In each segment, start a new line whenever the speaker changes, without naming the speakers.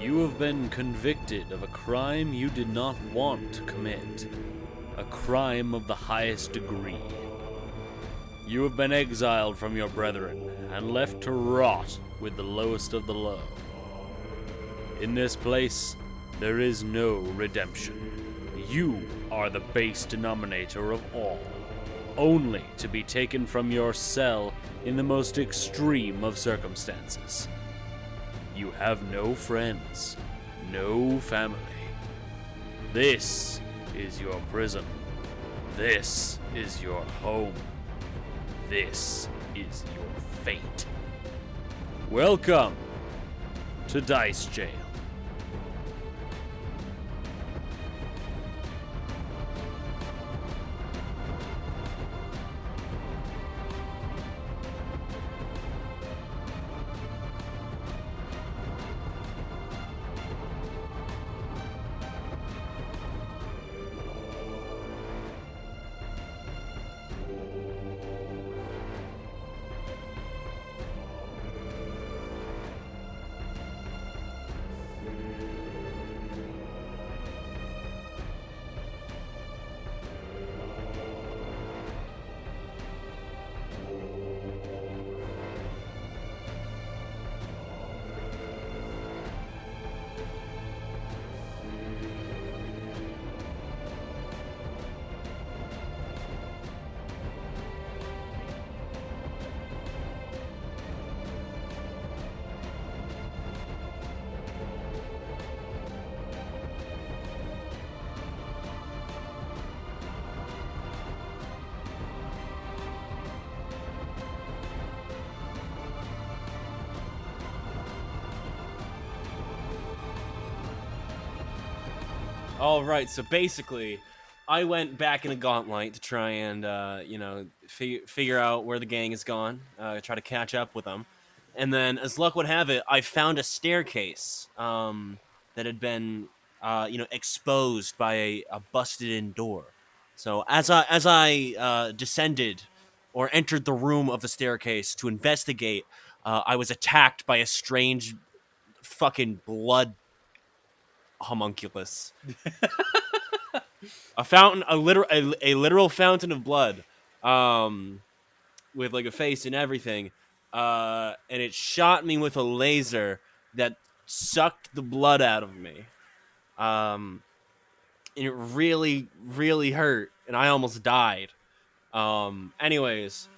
You have been convicted of a crime you did not want to commit. A crime of the highest degree. You have been exiled from your brethren and left to rot with the lowest of the low. In this place, there is no redemption. You are the base denominator of all, only to be taken from your cell in the most extreme of circumstances. You have no friends, no family. This is your prison. This is your home. This is your fate. Welcome to Dice Jail.
All right, so basically, I went back in a gauntlet to try and, figure out where the gang is gone, try to catch up with them. And then, as luck would have it, I found a staircase that had been, exposed by a busted-in door. So as I descended or entered the room of the staircase to investigate, I was attacked by a strange fucking blood homunculus. A fountain, a literal fountain of blood, with like a face and everything, and it shot me with a laser that sucked the blood out of me, and it really, really hurt, and I almost died. Anyways,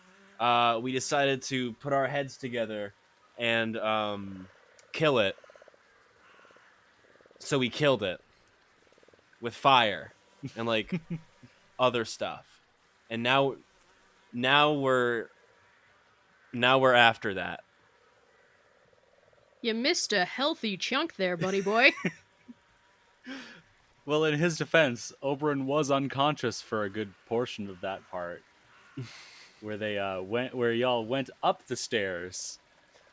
we decided to put our heads together and kill it. So we killed it with fire and like other stuff, and now we're after that.
You missed a healthy chunk there, buddy boy.
Well, in his defense, Oberyn was unconscious for a good portion of that part, where y'all went up the stairs.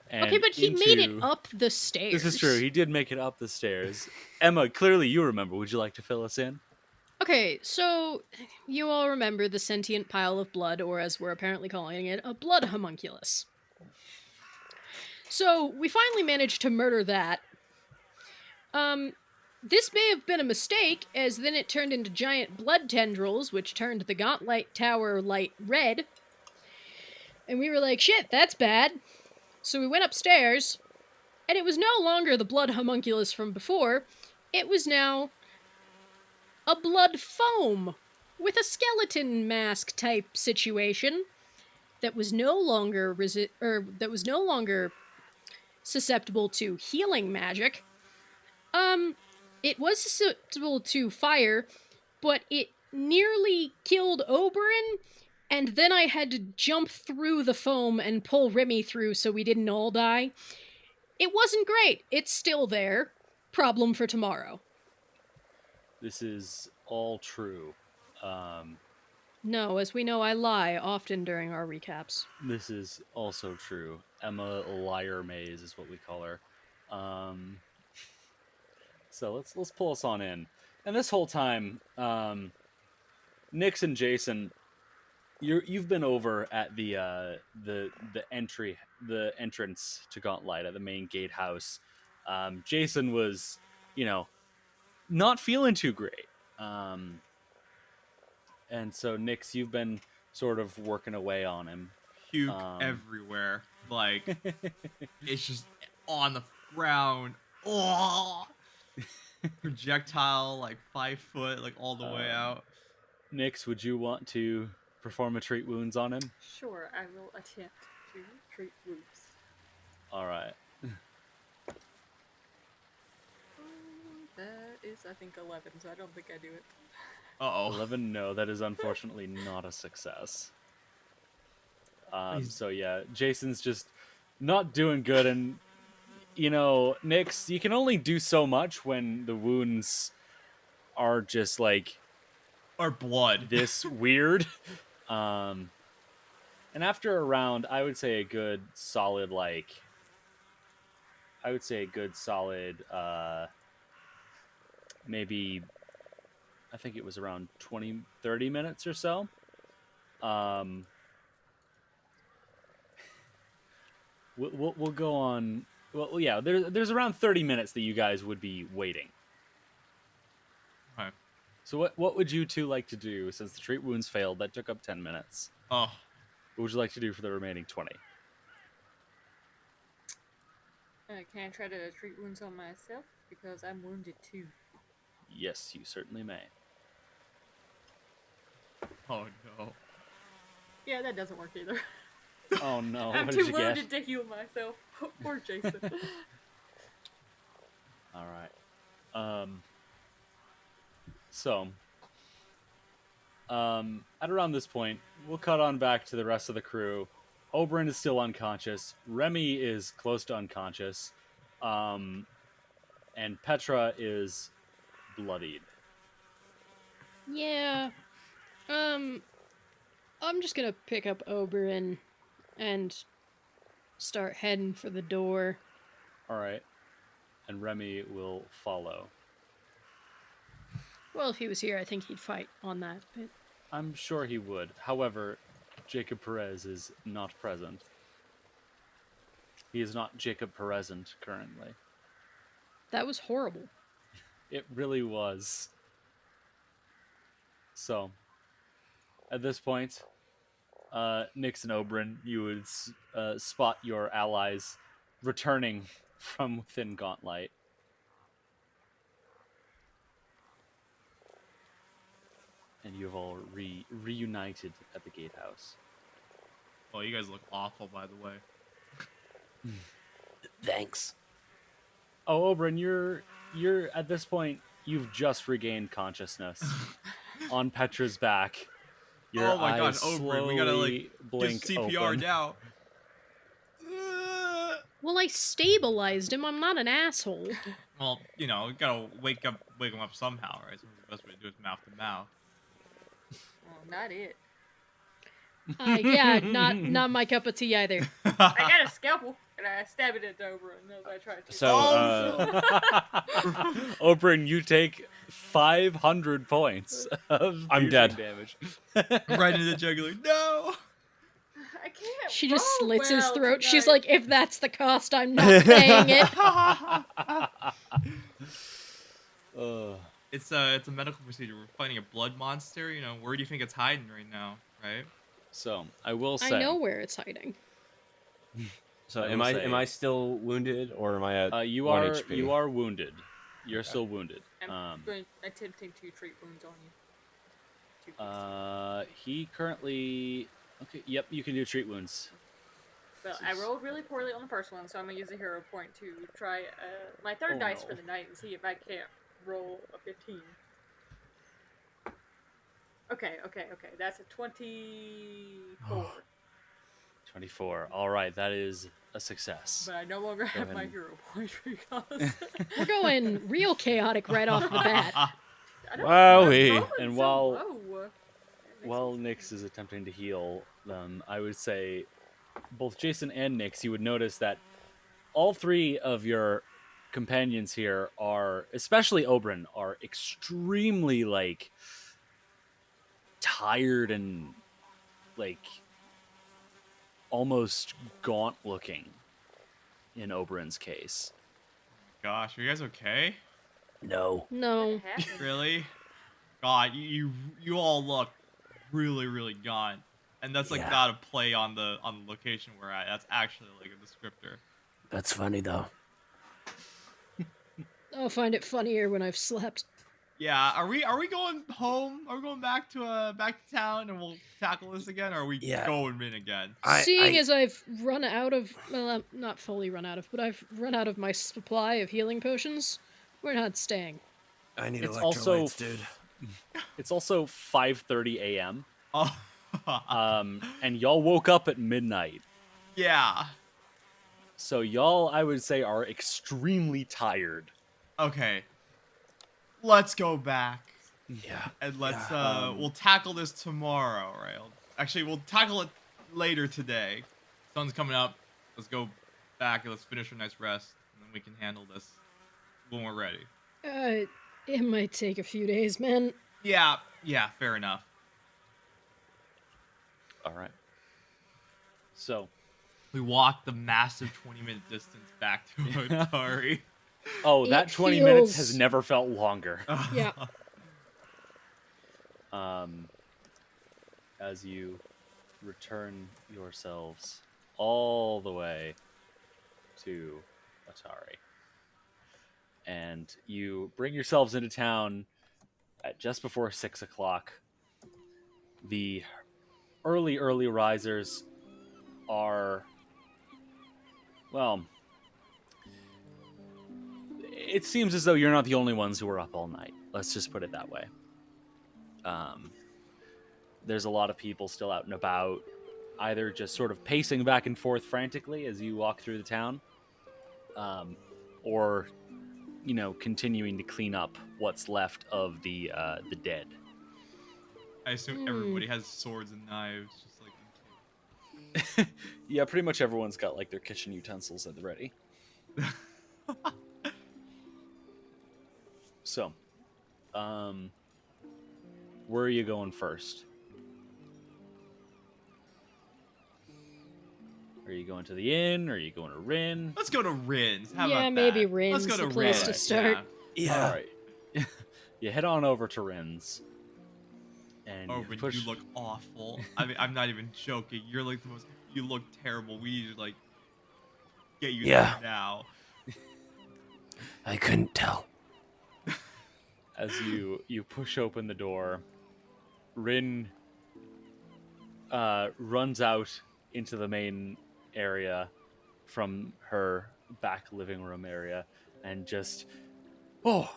And
Okay, but he made it up the stairs.
This is true. He did make it up the stairs. Emma, clearly you remember. Would you like to fill us in?
Okay, so you all remember the sentient pile of blood, or as we're apparently calling it, a blood homunculus. So we finally managed to murder that. This may have been a mistake, as then it turned into giant blood tendrils, which turned the Gauntlet Tower light red. And we were like, shit, that's bad. So we went upstairs, and it was no longer the blood homunculus from before. It was now a blood foam with a skeleton mask type situation that was no longer susceptible to healing magic. It was susceptible to fire, but it nearly killed Oberyn, and then I had to jump through the foam and pull Remy through so we didn't all die. It wasn't great. It's still there. Problem for tomorrow.
This is all true.
No, as we know, I lie often during our recaps.
This is also true. Emma Liar Maze is what we call her. So let's pull us on in. And this whole time, Nix and Jason, you've been over at the entrance to Gauntlet at the main gatehouse. Jason was, not feeling too great. And so, Nix, you've been sort of working away on him.
Puke everywhere. Like, it's just on the ground. Oh! Projectile, like 5 foot, like all the way out.
Nix, would you want to perform a treat wounds on him?
Sure, I will attempt to treat wounds.
All right.
That is, I think, 11, so I don't think I do it.
Uh-oh.
11, no, that is unfortunately not a success. So yeah, Jason's just not doing good, and Nix, you can only do so much when the wounds are just like
Or blood.
this weird. And after a round, I would say a good solid maybe I think it was around 20-30 minutes or so. We'll go on. Well, yeah, there's around 30 minutes that you guys would be waiting.
Okay.
So what would you two like to do since the treat wounds failed? That took up 10 minutes.
Oh.
What would you like to do for the remaining 20?
Can I try to treat wounds on myself? Because I'm wounded too.
Yes, you certainly may.
Oh, no.
Yeah, that doesn't work either.
Oh no,
I'm
what
too
did you get?
wounded to heal myself. Poor Jason.
All right. So, at around this point, we'll cut on back to the rest of the crew. Oberyn is still unconscious. Remy is close to unconscious. And Petra is bloodied.
Yeah. I'm just gonna pick up Oberyn and start heading for the door.
All right. And Remy will follow.
Well, if he was here, I think he'd fight on that. But
I'm sure he would. However, Jacob Perez is not present. He is not Jacob Perezant currently.
that was horrible.
It really was. So, at this point, Nix and Oberyn, you would spot your allies returning from within Gauntlight. And you have all reunited at the gatehouse.
Oh, you guys look awful, by the way.
Thanks.
Oh, Oberyn, you're at this point, you've just regained consciousness on Petra's back. Your
Oh my god,
eyes
Oberyn, we gotta
slowly blink
give CPR
open.
now.
Well, I stabilized him. I'm not an asshole.
Well, you gotta wake him up somehow, right? So the best way to do it is mouth to mouth.
Well, not it.
Yeah, not my cup of tea either.
I got a scalpel, and I stab it into Oberyn as I try to.
So,
Oberyn, you take 500 points of
I'm
piercing
dead.
damage.
Right into the jugular. No!
I can't.
She just
roll
slits his
well
throat. She's
tonight.
like, if that's the cost, I'm not paying it.
It's a medical procedure. We're fighting a blood monster. Where do you think it's hiding right now, right?
So, I will say...
I know where it's hiding.
So
I
am
will
I
say-
am I still wounded or am I at
you
1
are
HP?
you are wounded. You're still wounded.
I'm attempting to treat wounds on you. 2 pieces.
He currently... Okay, yep, you can do treat wounds.
Well, I rolled really poorly on the first one, so I'm gonna use a hero point to try my third
Oh,
dice
no.
for the night and see if I can't roll a 15. Okay. That's a 24.
24. All right, that is a success.
But I no longer have my
ahead.
hero point because
We're going real chaotic right off the bat.
I don't
Wowee.
I'm rolling
And
so
while-
low. That makes
While
me
Nix is attempting to heal them, I would say both Jason and Nix, you would notice that all three of your companions here are, especially Oberyn, are extremely, tired and, almost gaunt looking in Oberyn's case.
gosh, are you guys okay?
No.
No.
What happened?
Really? God, you all look really gone. And that's like
Yeah.
not a play on the location we're at. That's actually like a descriptor.
That's funny though.
I'll find it funnier when I've slept.
Yeah, are we going home? Are we going back to town and we'll tackle this again, or are we
Yeah.
going in again?
Seeing as I've run out of, well, I'm not fully run out of, but I've run out of my supply of healing potions, we're not staying.
I need
It's also
electrolytes, dude.
It's also 5:30 a.m.
Oh,
And y'all woke up at midnight.
yeah.
So y'all, I would say, are extremely tired.
Okay. Let's go back
Yeah.
and let's
Yeah,
we'll tackle this tomorrow, right? Actually, we'll tackle it later today. Sun's coming up. Let's go back and let's finish our night's rest, and then we can handle this when we're ready.
It might take a few days, man.
Yeah, fair enough.
All right. So,
We walked the massive 20-minute distance back to Otari.
that
It
20 minutes
feels-
has never felt longer.
Yeah.
As you return yourselves all the way to Atari. And you bring yourselves into town at just before 6 o'clock. The early risers are, well, it seems as though you're not the only ones who are up all night. Let's just put it that way. There's a lot of people still out and about, either just sort of pacing back and forth frantically as you walk through the town, or, continuing to clean up what's left of the dead.
I assume everybody has swords and knives, just like in case.
Yeah, pretty much everyone's got like their kitchen utensils at the ready. So, where are you going first? Are you going to the inn? Or are you going to Rin?
Let's go to Rin's. How
Yeah,
about
maybe
that?
Rin's
Let's go
the
to
place
Rin's.
to start.
Yeah.
All right. You head on over to Rin's. And
Oh,
you
but
push...
you look awful. I mean, I'm not even joking. You're like the most. You look terrible. We need to like get you
Yeah.
there now.
I couldn't tell.
As you push open the door, Rin runs out into the main area from her back living room area and just, oh,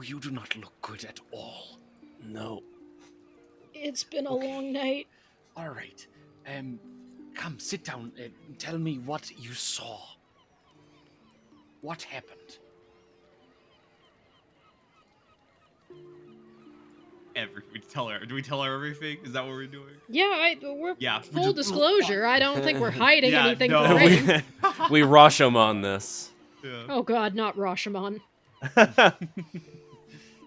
you do not look good at all.
No.
It's been a
Okay.
long night.
All right, come sit down and tell me what you saw. What happened?
Do we tell her everything? Is that what we're doing?
Yeah, we're
Yeah.
full disclosure. I don't think we're hiding
Yeah,
anything
no.
from Rin.
We rush him on this.
Yeah.
Oh god, not Rashomon.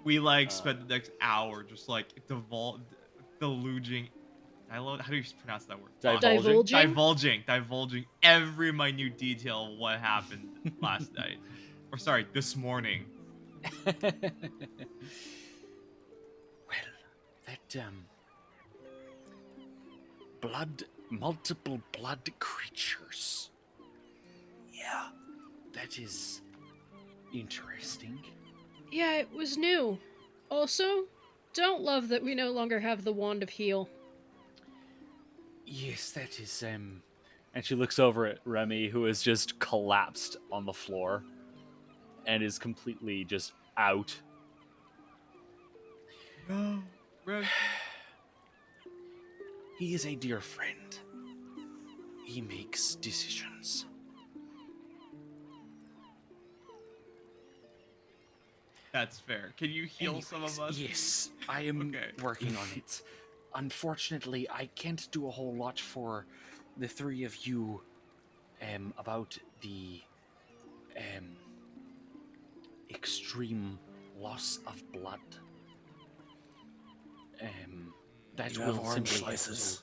We like spent the next hour just like deluging. How do you pronounce that word? Divulging every minute detail of what happened last night, or sorry, this morning.
That multiple blood creatures.
Yeah.
That is interesting.
Yeah, it was new. Also, don't love that we no longer have the Wand of Heal.
Yes, that is, And she looks over at Remy, who has just collapsed on the floor and is completely just out.
No, Red.
He is a dear friend. He makes decisions.
That's fair. Can you heal some of us?
Yes, I am
Okay.
working on it. Unfortunately, I can't do a whole lot for the three of you about the extreme loss of blood. That
You have
will
orange
simply have
slices?
to-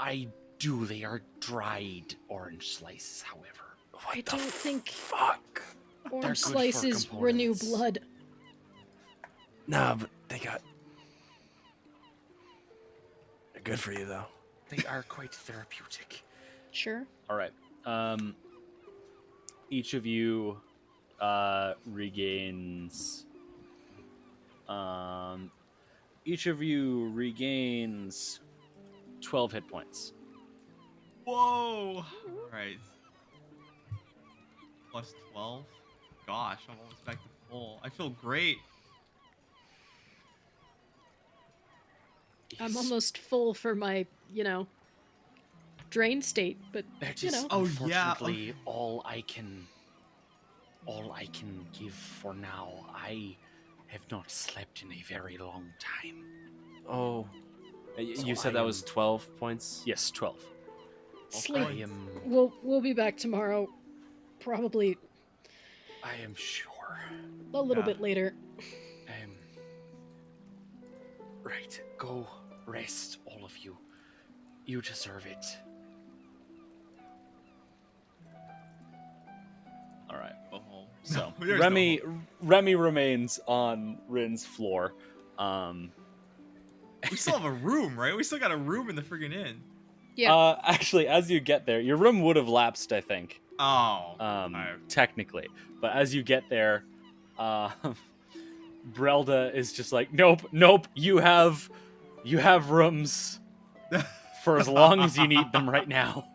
I do. They are dried orange slices, however.
I don't think
fuck?
orange
good for
slices renew
components.
blood.
Nah, but they're good for you though.
They are quite therapeutic.
Sure.
All right. Each of you regains. Each of you regains 12 hit points.
Whoa! All right. Plus 12. Gosh, I'm almost back to full. I feel great.
I'm almost full for my, drain state, but
That
you
is
know.
Oh, yeah,
unfortunately
okay.
all I can give for now. I have not slept in a very long time.
Oh, you
So
said
I
that was
am-
12 points.
Yes, 12.
Sleep.
I am
We'll be back tomorrow, probably
sure.
a little
Yeah.
bit later.
Right, go rest, all of you. You deserve it.
All right.
Go home.
So
No, there's
Remy
no home.
Remy remains on Rin's floor.
We still have a room, right? We still got a room in the friggin' inn.
Yeah.
Actually, as you get there, your room would have lapsed, I think.
Oh.
Technically, but as you get there, Brelda is just like, nope. You have rooms for as long as you need them right now.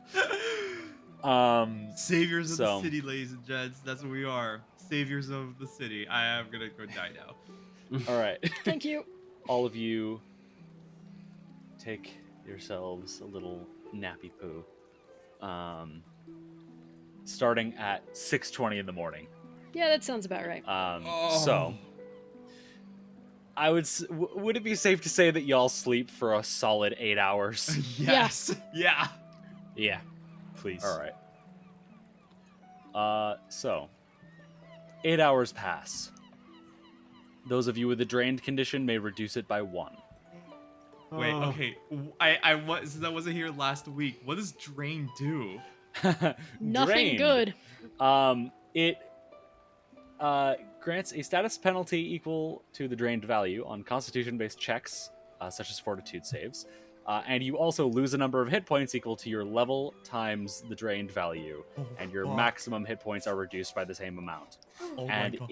Saviors of
so-
the city, ladies and gents. That's what we are. Saviors of the city. I am gonna go die now.
All right.
Thank you.
All of you take yourselves a little nappy poo. Starting at 6:20 in the morning.
Yeah, that sounds about right.
So I would it be safe to say that y'all sleep for a solid 8 hours?
Yes. Yeah.
Yeah, please.
All right. So 8 hours pass. Those of you with the drained condition may reduce it by 1.
Wait. Okay. Since I wasn't here last week. What does drain do?
Nothing
Drained.
good.
It grants a status penalty equal to the drained value on constitution-based checks, such as fortitude saves. And you also lose a number of hit points equal to your level times the drained value, and your maximum hit points are reduced by the same amount.
Oh
And
my God.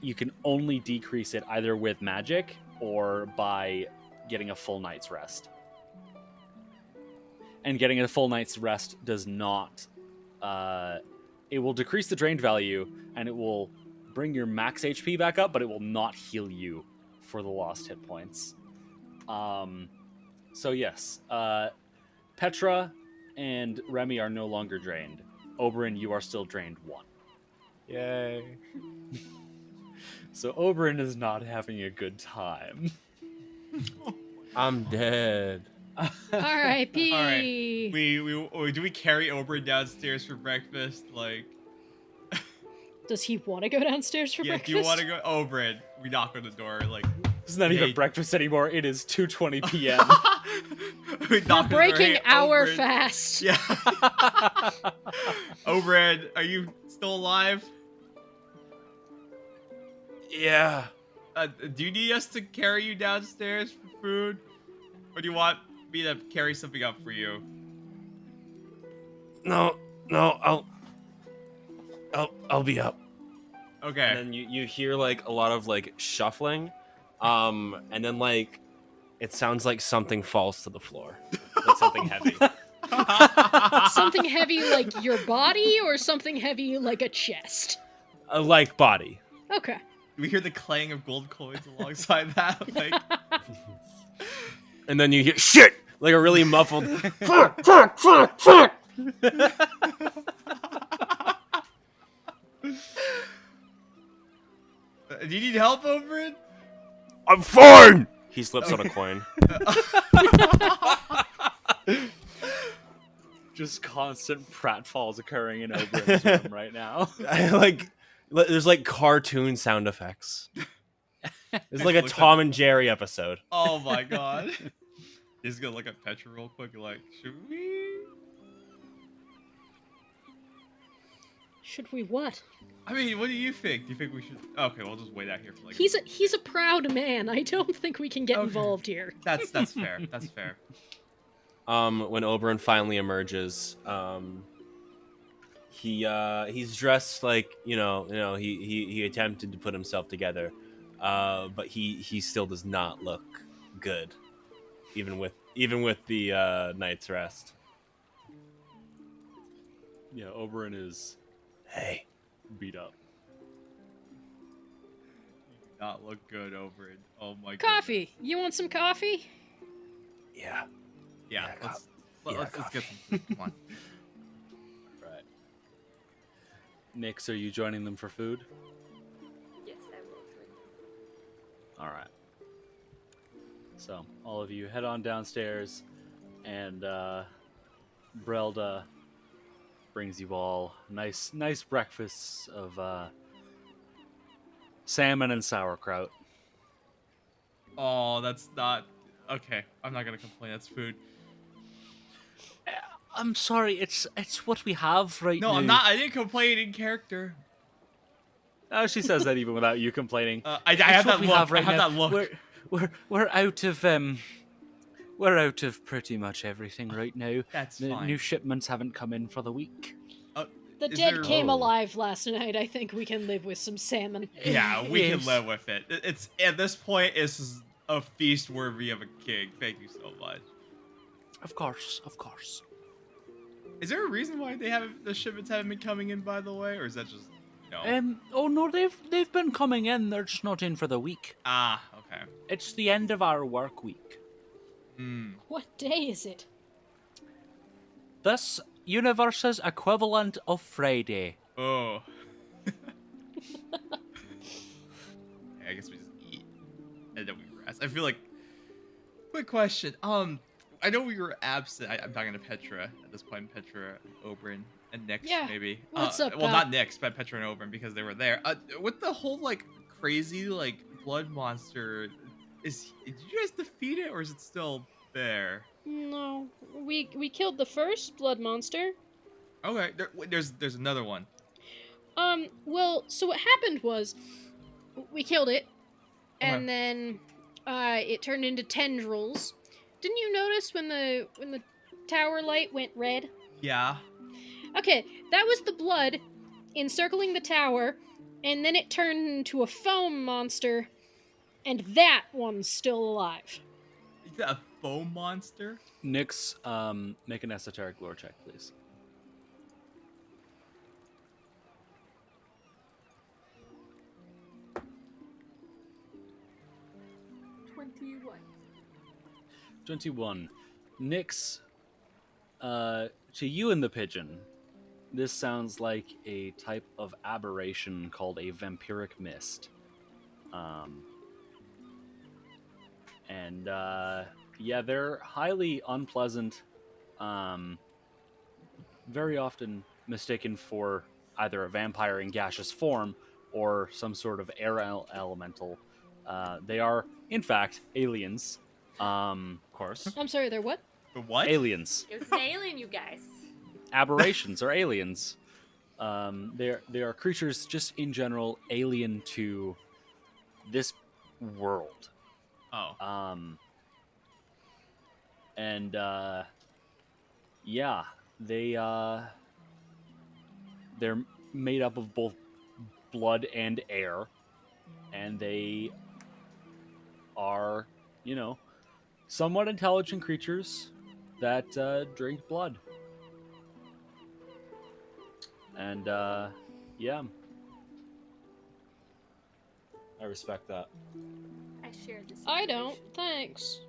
you can only decrease it either with magic or by getting a full night's rest. And getting a full night's rest does not... it will decrease the drained value, and it will bring your max HP back up, but it will not heal you for the lost hit points. So yes, Petra and Remy are no longer drained. Oberyn, you are still drained 1.
Yay.
So Oberyn is not having a good time.
I'm dead.
R.I.P.
All right. Do we carry Oberyn downstairs for breakfast? Like,
Does he want to go downstairs for
yeah,
breakfast?
do you want to go? Oberyn, we knock on the door. Like,
It's not
Hey.
even breakfast anymore. It is 2:20 p.m.
we
We're
knock on the door,
breaking
"Hey,
our
Oberyn."
fast.
Yeah. Oberyn, are you still alive?
Yeah.
Do you need us to carry you downstairs for food, or do you want me to carry something up for you?
No, I'll be up.
Okay.
And then you hear like a lot of like shuffling, and then like it sounds like something falls to the floor, like something heavy.
Something heavy like your body or something heavy like a chest?
Like body.
Okay.
We hear the clang of gold coins alongside that. Like,
And then you hear shit, like a really muffled.
do you need help, Oberyn?
I'm fine.
He slips on a coin.
Just constant pratfalls occurring in Oberyn's room right now.
There's like cartoon sound effects. It's like a
Looks
Tom and Jerry episode.
Oh my god. He's gonna look at Petra real quick and like, should we?
Should we what?
I mean, what do you think? Do you think we should? Okay, we'll just wait out here for like.
He's a proud man. I don't think we can get involved here.
That's fair. That's fair.
When Oberon finally emerges, he's dressed like he attempted to put himself together, but he still does not look good, even with the night's rest.
Yeah, Oberon is beat up.
You do not look good, Oberon. Oh my god.
Coffee. You want some coffee?
Yeah.
Yeah. Let's get some. Come on.
Right. Nix, are you joining them for food?
Yes, I will join you.
All right. So all of you head on downstairs, and Brelda brings you all nice breakfasts of salmon and sauerkraut.
Oh, that's not okay. I'm not gonna complain. That's food.
I'm sorry, it's what we have right now.
No, I'm not. I didn't complain in character.
Oh, she says that even without you complaining.
I have that look. I have that look.
We're out of we're out of pretty much everything right now.
That's
the
fine.
New shipments haven't come in for the week.
The dead came alive last night. I think we can live with some salmon.
Yeah, we can live with it. It's at this point, it's a feast worthy of a king. Thank you so much.
Of course, of course.
Is there a reason why the shipments haven't been coming in, by the way, or is that just no?
Oh no, they've been coming in. They're just not in for the week.
Ah, okay.
It's the end of our work week.
What day is it?
This universe's equivalent of Friday.
Oh. I guess we just eat and then we rest. I feel like. Quick question. I know we were absent. I'm talking to Petra at this point. Petra, Oberon, and Nyx,
Yeah.
maybe.
What's up,
Well,
Pop?
not Nyx, but Petra and Oberon because they were there. With the whole like crazy like blood monster, did you guys defeat it or is it still there?
No, we killed the first blood monster.
Okay, there's another one.
Well, so what happened was we killed it, and
Okay.
then it turned into tendrils. Didn't you notice when the tower light went red?
Yeah.
Okay, that was the blood encircling the tower, and then it turned into a foam monster, and that one's still alive.
Is that a foam monster?
Nyx, make an esoteric lore check, please.
$21.
21. Nyx, to you and the pigeon, this sounds like a type of aberration called a vampiric mist. Yeah, they're highly unpleasant, very often mistaken for either a vampire in gaseous form or some sort of air elemental. They are, in fact, aliens.
Of course.
I'm sorry, they're what?
The what?
Aliens.
It was an alien, you guys.
Aberrations are aliens. They are creatures just in general alien to this world.
Oh.
Yeah, they're made up of both blood and air, and they are, somewhat intelligent creatures that drink blood. And yeah,
I respect that.
I share this.
I don't. Thanks.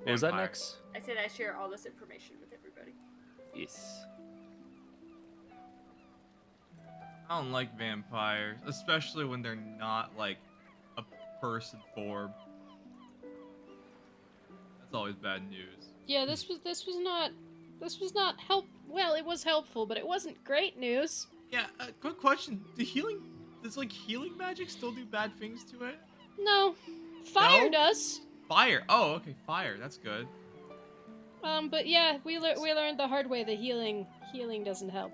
what was that
Vampire.
next?
I said I share all this information with everybody.
Yes.
I don't like vampires, especially when they're not like a person form. That's always bad news.
Yeah, this was not help. Well, it was helpful, but it wasn't great news.
Yeah, quick question. Does like healing magic still do bad things to it?
No, fire
No?
does.
Fire. Oh, okay, fire. That's good.
But yeah, we learned the hard way that healing doesn't help.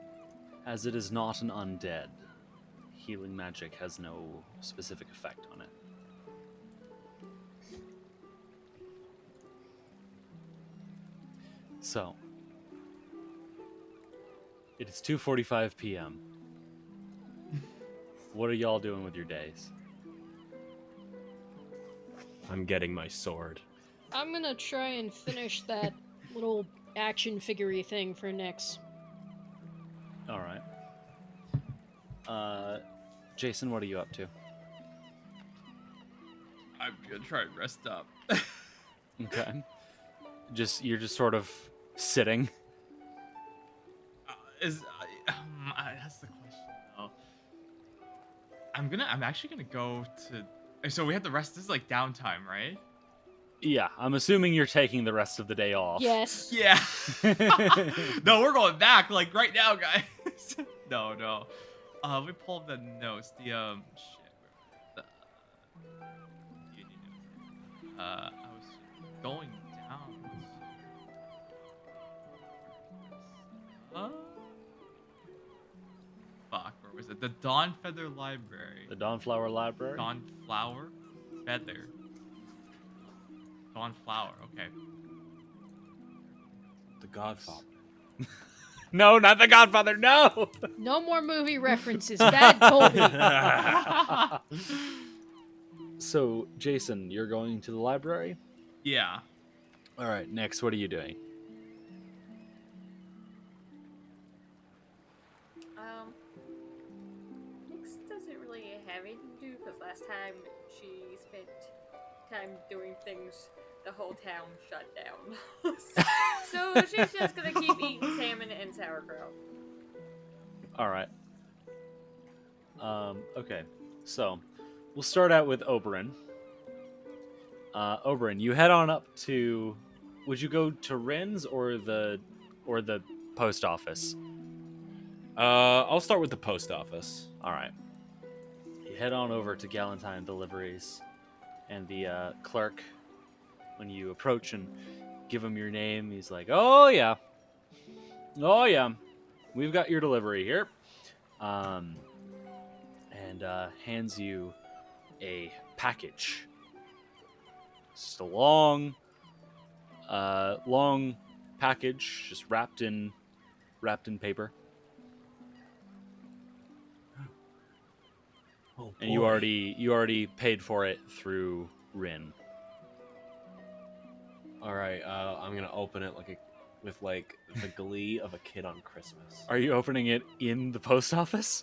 As it is not an undead, healing magic has no specific effect on it. So, it is 2:45 p.m. What are y'all doing with your days?
I'm getting my sword.
I'm gonna try and finish that little action figure-y thing for Nyx.
All right. Jason, what are you up to?
I'm gonna try and rest up.
Okay. You're just sort of sitting.
That's the question though. I'm actually gonna go to. So we have the rest. This is like downtime, right?
Yeah, I'm assuming you're taking the rest of the day off.
Yes.
Yeah. No, we're going back like right now, guys. No. Let me pull up the notes. The shit. I was going down. Fuck, where was it? The Dawnfeather Library.
The Dawnflower Library?
Dawnflower? Feather. Dawnflower, okay.
The Godfather.
No, not the Godfather, no!
No more movie references. Bad Colby.
So, Jason, you're going to the library?
Yeah.
All right, next, what are you doing?
Nyx doesn't really have anything to do because last time she spent time doing things, the whole town shut down. So she's just gonna keep eating salmon and sauerkraut.
All right. Okay, so we'll start out with Oberyn. Oberyn, you head on up to. Would you go to Rin's or the post office?
I'll start with the post office.
All right. You head on over to Galentine Deliveries, and the clerk, when you approach and give him your name, he's like, "Oh yeah, we've got your delivery here," and hands you a package. It's just a long package, just wrapped in paper.
Oh,
and you already paid for it through Rin.
All right, I'm gonna open it with the glee of a kid on Christmas.
Are you opening it in the post office?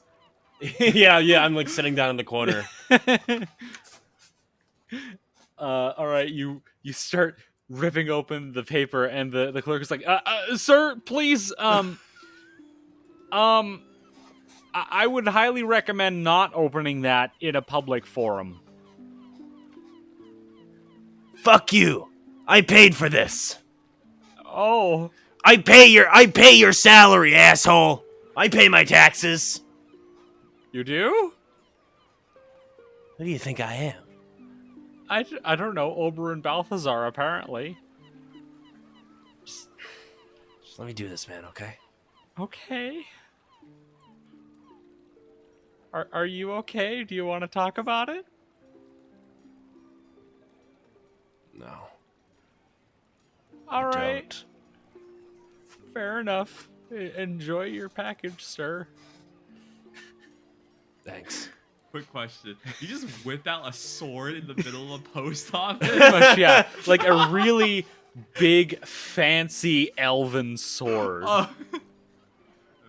yeah. I'm like sitting down in the corner.
All right, you start ripping open the paper, and the clerk is like, "Sir, please, I would highly recommend not opening that in a public forum."
Fuck you! I paid for this.
Oh,
I pay your salary, asshole. I pay my taxes.
you do?
Who do you think I am?
I don't know, Oberyn Balthazar, apparently.
Just let me do this, man, okay?
Okay. Are you okay? Do you want to talk about it?
No.
All right.
Don't.
Fair enough. Enjoy your package, sir.
Thanks.
Quick question. You just whip out a sword in the middle of a post office?
Pretty much, yeah. Like a really big, fancy elven sword.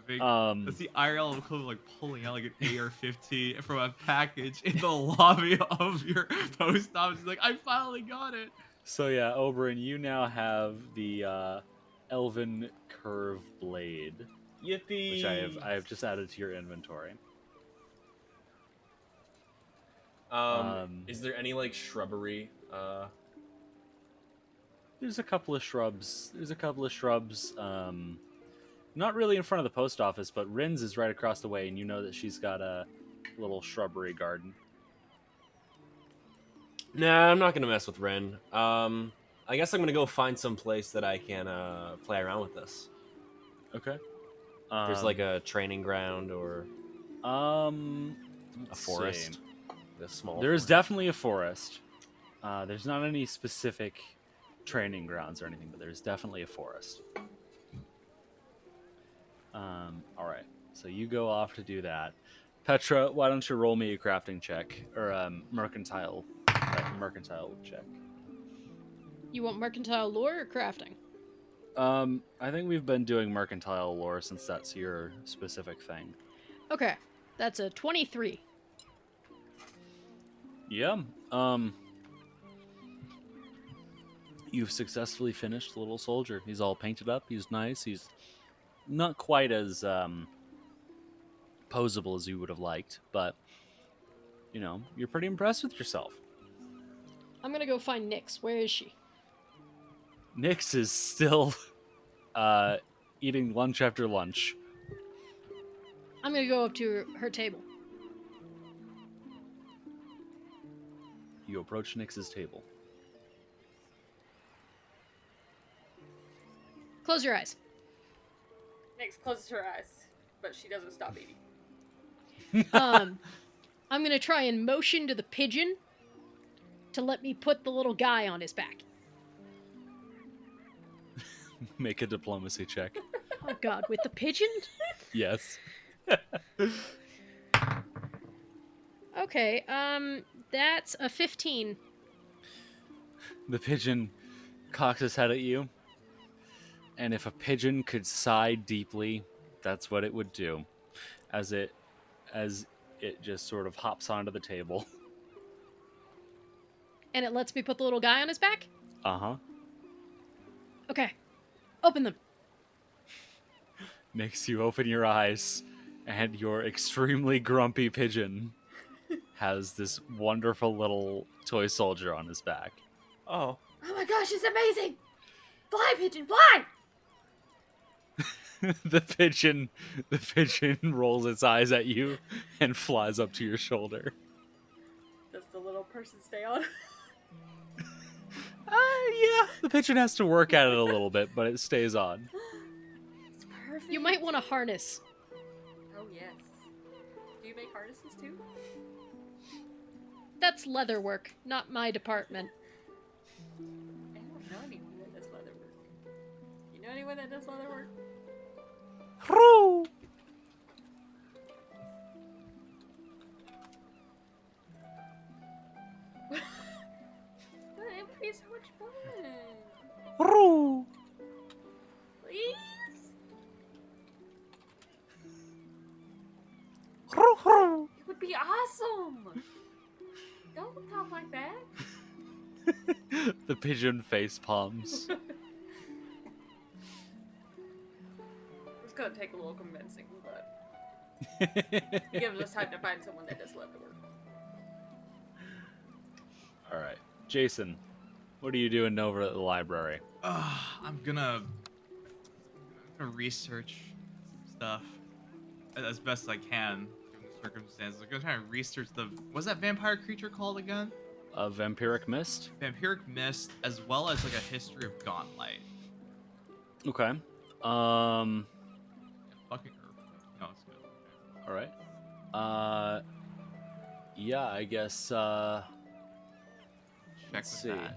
That's the IRL equivalent, like pulling out like an AR-15 from a package in the lobby of your post office. It's like, I finally got it.
So yeah, Oberyn, you now have the elven curve blade,
Yippee!
which I have just added to your inventory.
Is there any like shrubbery?
There's a couple of shrubs. Not really in front of the post office, but Rin's is right across the way, and you know that she's got a little shrubbery garden.
Nah, I'm not gonna mess with Ren. I guess I'm gonna go find some place that I can play around with this.
Okay.
There's like a training ground or a forest. A small.
There's
forest.
definitely a forest. There's not any specific training grounds or anything, but there's definitely a forest. All right. So you go off to do that. Petra, why don't you roll me a crafting check or mercantile check?
You want mercantile lore or crafting?
I think we've been doing mercantile lore since that's your specific thing.
Okay, that's a 23.
Yeah. You've successfully finished the little soldier. He's all painted up. He's nice. He's not quite as posable as you would have liked, but you know, you're pretty impressed with yourself.
I'm gonna go find Nyx. Where is she?
Nyx is still eating lunch after lunch.
I'm gonna go up to her table.
You approach Nyx's table.
Close your eyes.
Nyx closes her eyes, but she doesn't stop eating.
I'm gonna try and motion to the pigeon to let me put the little guy on his back.
Make a diplomacy check.
Oh god, with the pigeon?
Yes.
Okay, that's a 15.
The pigeon cocks his head at you. And if a pigeon could sigh deeply, that's what it would do. As it just sort of hops onto the table.
And it lets me put the little guy on his back?
Uh-huh.
Okay. Open them.
Makes you open your eyes, and your extremely grumpy pigeon has this wonderful little toy soldier on his back.
Oh.
Oh my gosh, it's amazing! Fly, pigeon, fly!
The pigeon rolls its eyes at you and flies up to your shoulder.
Does the little person stay on?
Yeah. The pigeon has to work at it a little bit, but it stays on.
It's perfect.
You might want a harness.
Oh yes. Do you make harnesses too?
That's leather work, not my department.
I don't know anyone that does leather work. You know anyone that does leather work? It would be so much fun. Please? It would be awesome. Don't talk like that.
The pigeon face palms.
It's gonna take a little convincing, but it gives us time to find someone that does leather work.
All right. Jason, what are you doing over at the library?
I'm gonna research some stuff as best I can given the circumstances. I'm gonna try and research what's that vampire creature called again?
A vampiric mist?
Vampiric mist, as well as like a history of Gauntlet.
Okay.
Fucking herb. No, it's good. Okay.
All right. Yeah, I guess.
Check
Let's
with
see.
that.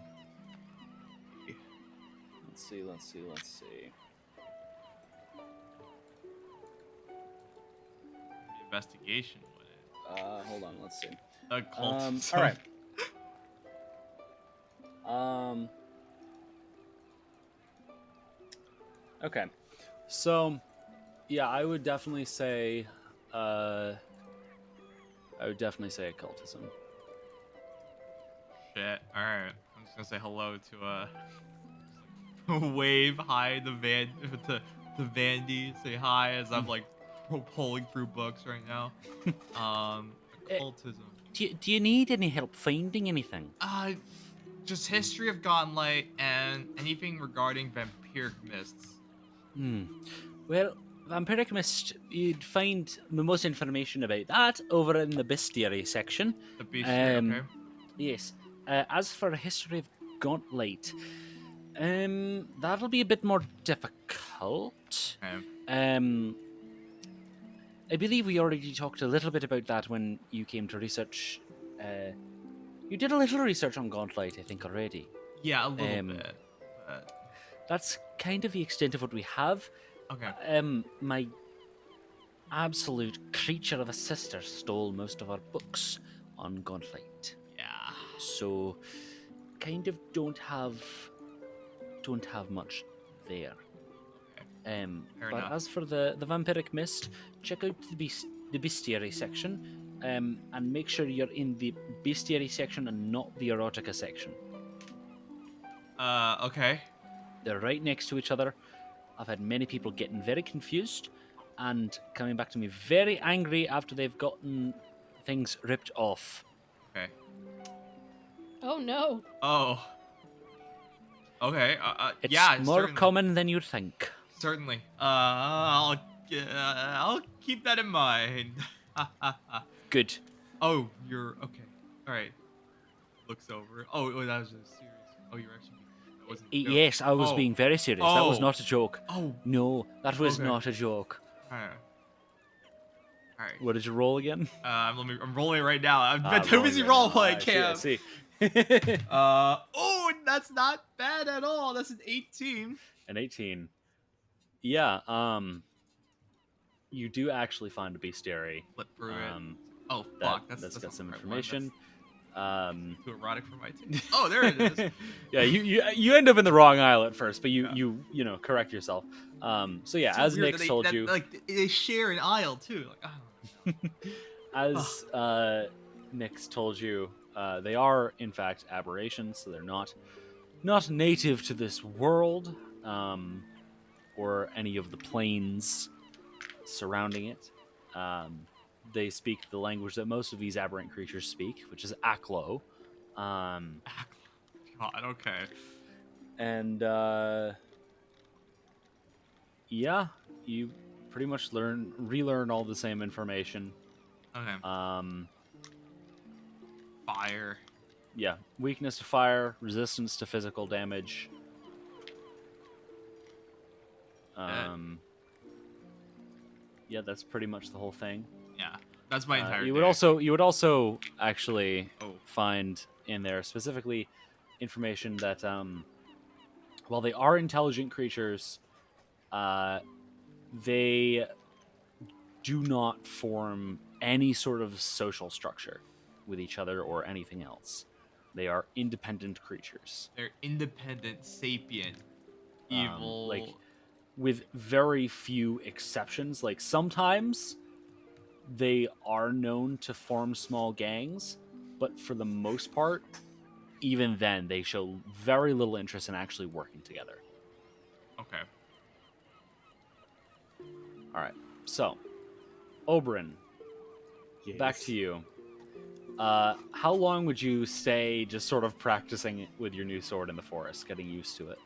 Let's see.
Investigation with it.
Hold on. Let's see.
Occultism.
All right. Okay. So, yeah, I would definitely say occultism.
Shit. All right. I'm just gonna say hello to wave hi to Vandy. Say hi as I'm like pulling through books right now. Occultism.
Do you need any help finding anything?
Just history of Gauntlet and anything regarding vampiric mists.
Well, vampiric mist, you'd find the most information about that over in the bestiary section.
The bestiary, okay.
Yes. As for a history of Gauntlet, that'll be a bit more difficult.
Okay.
I believe we already talked a little bit about that when you came to research. You did a little research on Gauntlet, I think, already.
Yeah, a little bit. But...
That's kind of the extent of what we have.
Okay.
My absolute creature of a sister stole most of our books on Gauntlet.
Yeah.
So, kind of don't have much there.
Fair
But
enough.
as for the vampiric mist, check out the bestiary section, and make sure you're in the bestiary section and not the erotica section.
Okay.
They're right next to each other. I've had many people getting very confused and coming back to me very angry after they've gotten things ripped off.
Okay.
Oh no.
Oh. Okay.
It's
yeah.
more
certainly.
common than you'd think.
Certainly. I'll keep that in mind.
Good.
Oh, you're okay. All right. Looks over. Oh, that was just serious. Oh, you're actually. That wasn't a joke.
Yes, I was being very serious. That was not a joke.
Oh.
No, that was
Okay.
not a joke.
All right.
What did you roll again?
I'm rolling right now. I'm too
rolling
busy
right
role
now.
playing,
I
Cam.
see.
Oh, that's not bad at all. That's an 18.
An 18. Yeah, you do actually find a bestiary.
Flip through it. Oh,
That,
fuck.
that's got
not
some
the right
information.
That's too erotic for my taste. Oh, there it is.
Yeah, you end up in the wrong aisle at first, but you correct yourself. So yeah,
So
as
weird
Nick
that
told you,
like they share an aisle too. Like,
as Nick's told you, they are in fact aberrations, so they're not native to this world, or any of the planes surrounding it. They speak the language that most of these aberrant creatures speak, which is Aklo.
God, okay.
And yeah, you pretty much relearn all the same information.
Okay. Fire.
Yeah, weakness to fire, resistance to physical damage. Yeah, that's pretty much the whole thing.
Yeah, that's my entire.
You
day.
would also actually
Oh.
find in there specifically information that while they are intelligent creatures, they do not form any sort of social structure with each other or anything else. They are independent creatures.
They're independent, sapient, evil.
Like, with very few exceptions. Like, sometimes they are known to form small gangs, but for the most part, even then, they show very little interest in actually working together.
Okay.
All right. So, Oberyn, back to you. How long would you stay just sort of practicing it with your new sword in the forest, getting used to it?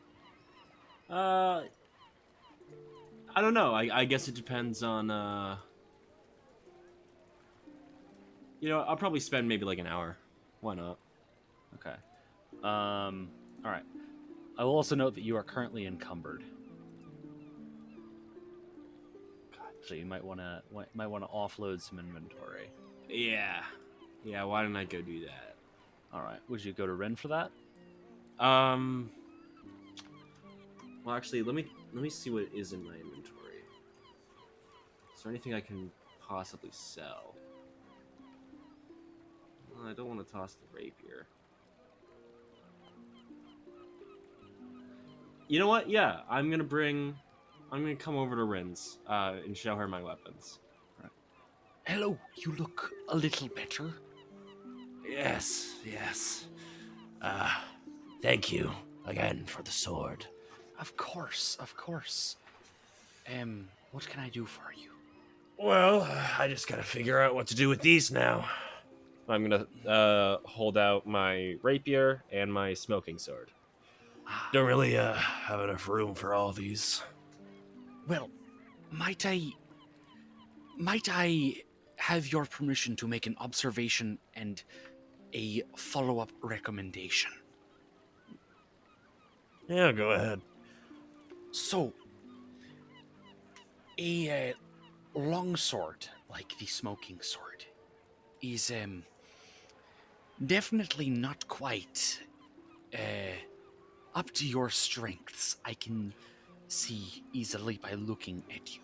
I don't know. I guess it depends on. I'll probably spend maybe like an hour. Why not?
Okay. All right. I will also note that you are currently encumbered. So you might want to offload some inventory.
Yeah. Why didn't I go do that?
All right. Would you go to Ren for that?
Well, actually, let me see what is in my inventory. Is there anything I can possibly sell? Well, I don't want to toss the rapier. You know what? Yeah, I'm gonna come over to Ren's and show her my weapons.
Right. Hello, you look a little better.
Yes. Thank you again for the sword.
Of course. What can I do for you?
Well, I just gotta figure out what to do with these now.
I'm gonna hold out my rapier and my smoking sword.
Don't really have enough room for all these.
Well, might I have your permission to make an observation and a follow-up recommendation?
Yeah, go ahead.
So, a longsword, like the smoking sword, is definitely not quite up to your strengths. I can see easily by looking at you.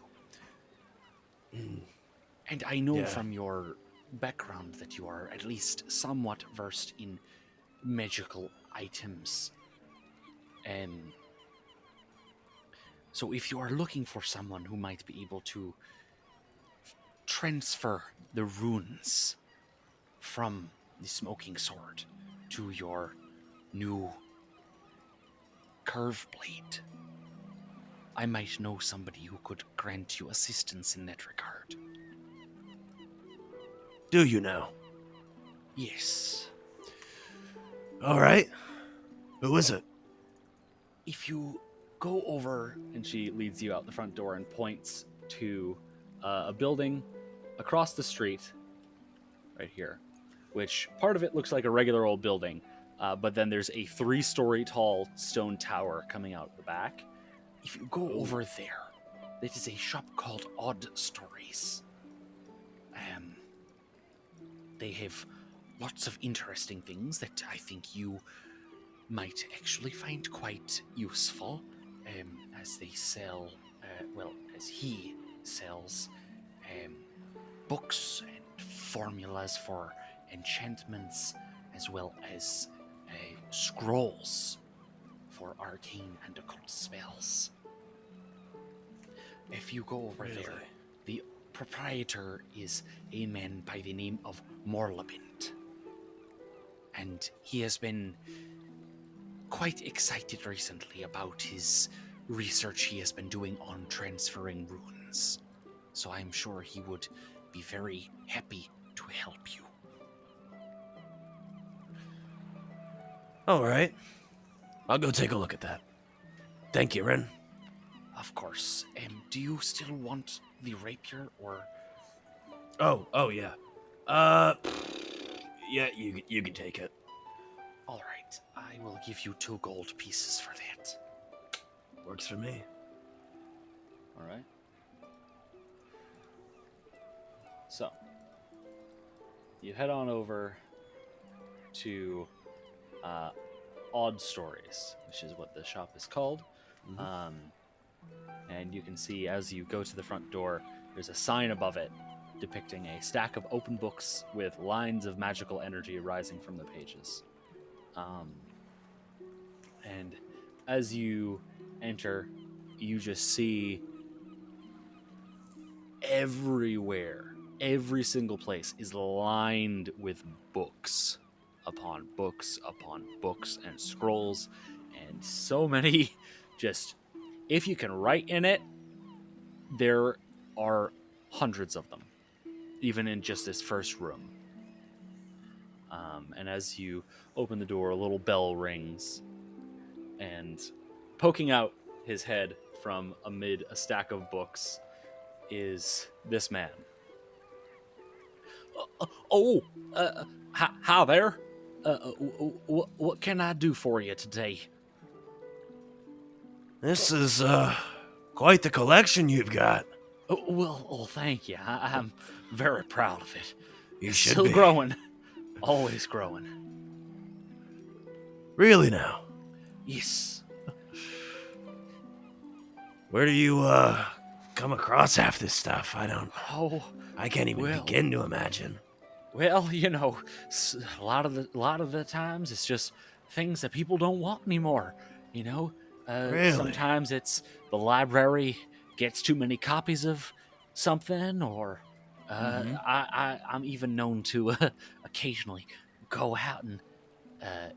And I know from your background that you are at least somewhat versed in magical items. So if you are looking for someone who might be able to transfer the runes from the smoking sword to your new curve blade, I might know somebody who could grant you assistance in that regard.
Do you now?
Yes.
All right. Who is it?
If you go over,
And she leads you out the front door and points to a building across the street, right here, which part of it looks like a regular old building, but then there's a 3-story tall stone tower coming out the back.
if you go over there, it is a shop called Odd Stories. They have lots of interesting things that I think you might actually find quite useful, as they sell, as he sells books and formulas for enchantments, as well as scrolls for arcane and occult spells. If you go over there, the proprietor is a man by the name of Morlabint, and he has been quite excited recently about his research he has been doing on transferring runes. So I'm sure he would be very happy to help you.
All right. I'll go take a look at that. Thank you, Ren.
Of course. Do you still want the rapier, or?
Oh yeah. Yeah, you can take it.
All right. I will give you 2 gold pieces for that.
Works for me.
All right. So, you head on over to Odd Stories, which is what the shop is called. And you can see as you go to the front door, there's a sign above it depicting a stack of open books with lines of magical energy rising from the pages. And as you enter, you just see everywhere, every single place is lined with books upon books upon books and scrolls, and so many. Just, if you can write in it, there are hundreds of them, even in just this first room. And as you open the door, a little bell rings, and poking out his head from amid a stack of books is this man.
Hi there. What can I do for you today?
This is quite the collection you've got.
Well, thank you. I'm very proud of it.
You should
Still
be.
growing. Always growing.
Really now?
Yes.
Where do you come across half this stuff?
Oh,
I can't even begin to imagine.
Well, you know, a lot of the times it's just things that people don't want anymore. You know,
Really?
Sometimes it's the library gets too many copies of something, or I'm even known to occasionally go out and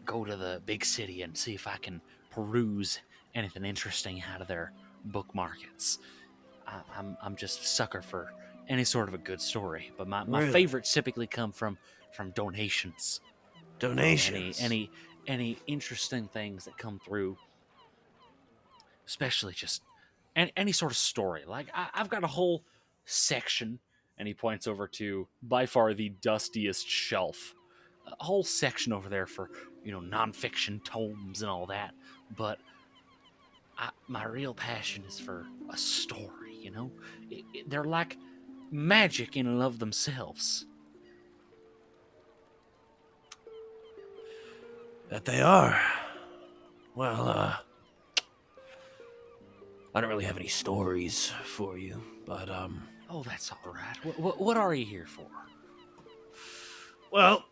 go to the big city and see if I can peruse anything interesting out of their book markets. I'm just a sucker for any sort of a good story, but my
Really?
favorites typically come from donations.
Donations?
Any interesting things that come through, especially just any sort of story. Like I've got a whole section, and he points over to by far the dustiest shelf, a whole section over there for, you know, nonfiction tomes and all that. But my real passion is for a story. You know, they're like magic in and of themselves.
That they are. Well, I don't really have any stories for you, but,
Oh, that's all right. What are you here for?
well,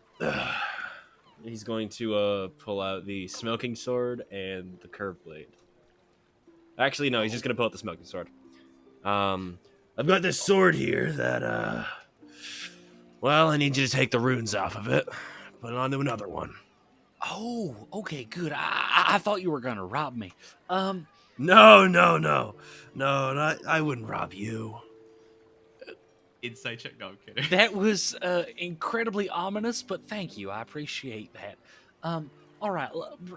He's going to pull out the smoking sword and the curved blade. Actually, no, he's just going to pull out the smoking sword.
I've got this sword here that, well, I need you to take the runes off of it, put it onto another one.
Oh, okay, good. I thought you were gonna rob me.
No, I wouldn't rob you.
Insight check. No, I'm kidding.
That was incredibly ominous, but thank you. I appreciate that. All right,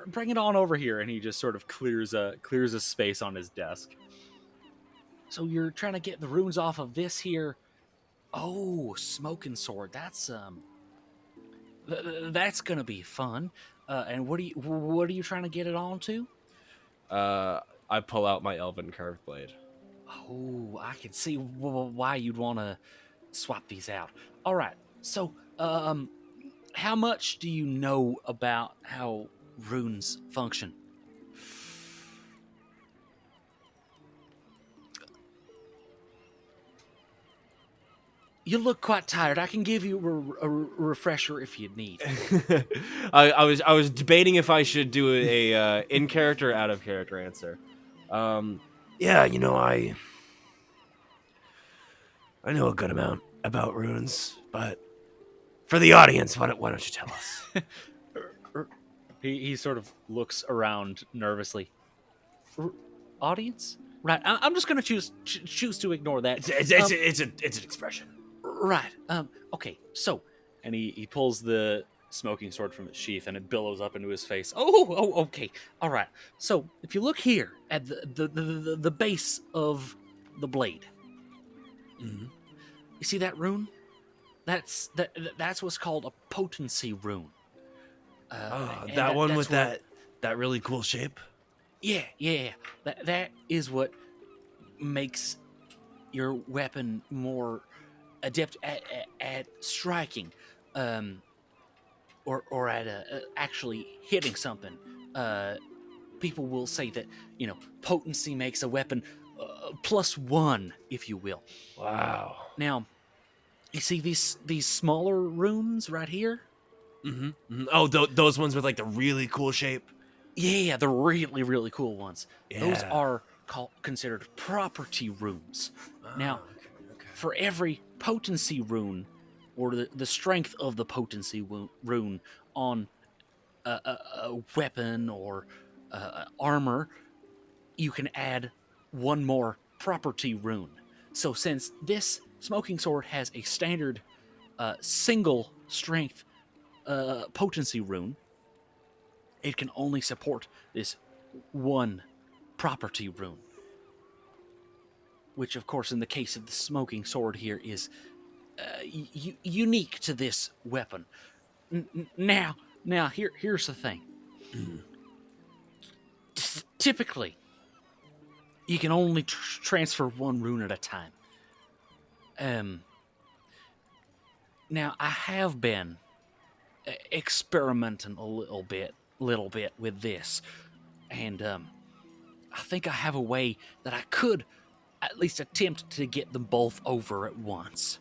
bring it on over here, and he just sort of clears a space on his desk. So you're trying to get the runes off of this here. Oh, smoking sword. That's gonna be fun. And what are you trying to get it onto?
I pull out my elven curved blade.
Oh, I can see why you'd want to swap these out. All right. So, how much do you know about how runes function? You look quite tired. I can give you a refresher if you need.
I was debating if I should do a in character or out of character answer.
Yeah, you know, I know a good amount about runes, but for the audience, why don't you tell us?
He sort of looks around nervously.
Audience? Right. I'm just gonna choose to ignore that.
It's an expression.
Right. Okay. So,
And he pulls the smoking sword from its sheath, and it billows up into his face.
oh, okay. All right. So, if you look here at the base of the blade,
Mm-hmm.
you see that rune? That's what's called a potency rune.
That one with that really cool shape.
Yeah. That is what makes your weapon more adept at striking, or at actually hitting something. People will say that potency makes a weapon +1, if you will.
Wow.
Now, you see these smaller runes right here?
Mm-hmm. Mm-hmm. Oh, those ones with like the really cool shape.
Yeah, the really, really cool ones.
Yeah.
Those are considered property runes. Now, for every potency rune, or the strength of the potency rune on a weapon or armor, you can add one more property rune. So since this smoking sword has a standard single strength potency rune, it can only support this one property rune, which of course in the case of the smoking sword here is unique to this weapon. Now here's the thing. Typically, you can only transfer one rune at a time. Now I have been experimenting a little bit with this, and I think I have a way that I could at least attempt to get them both over at once.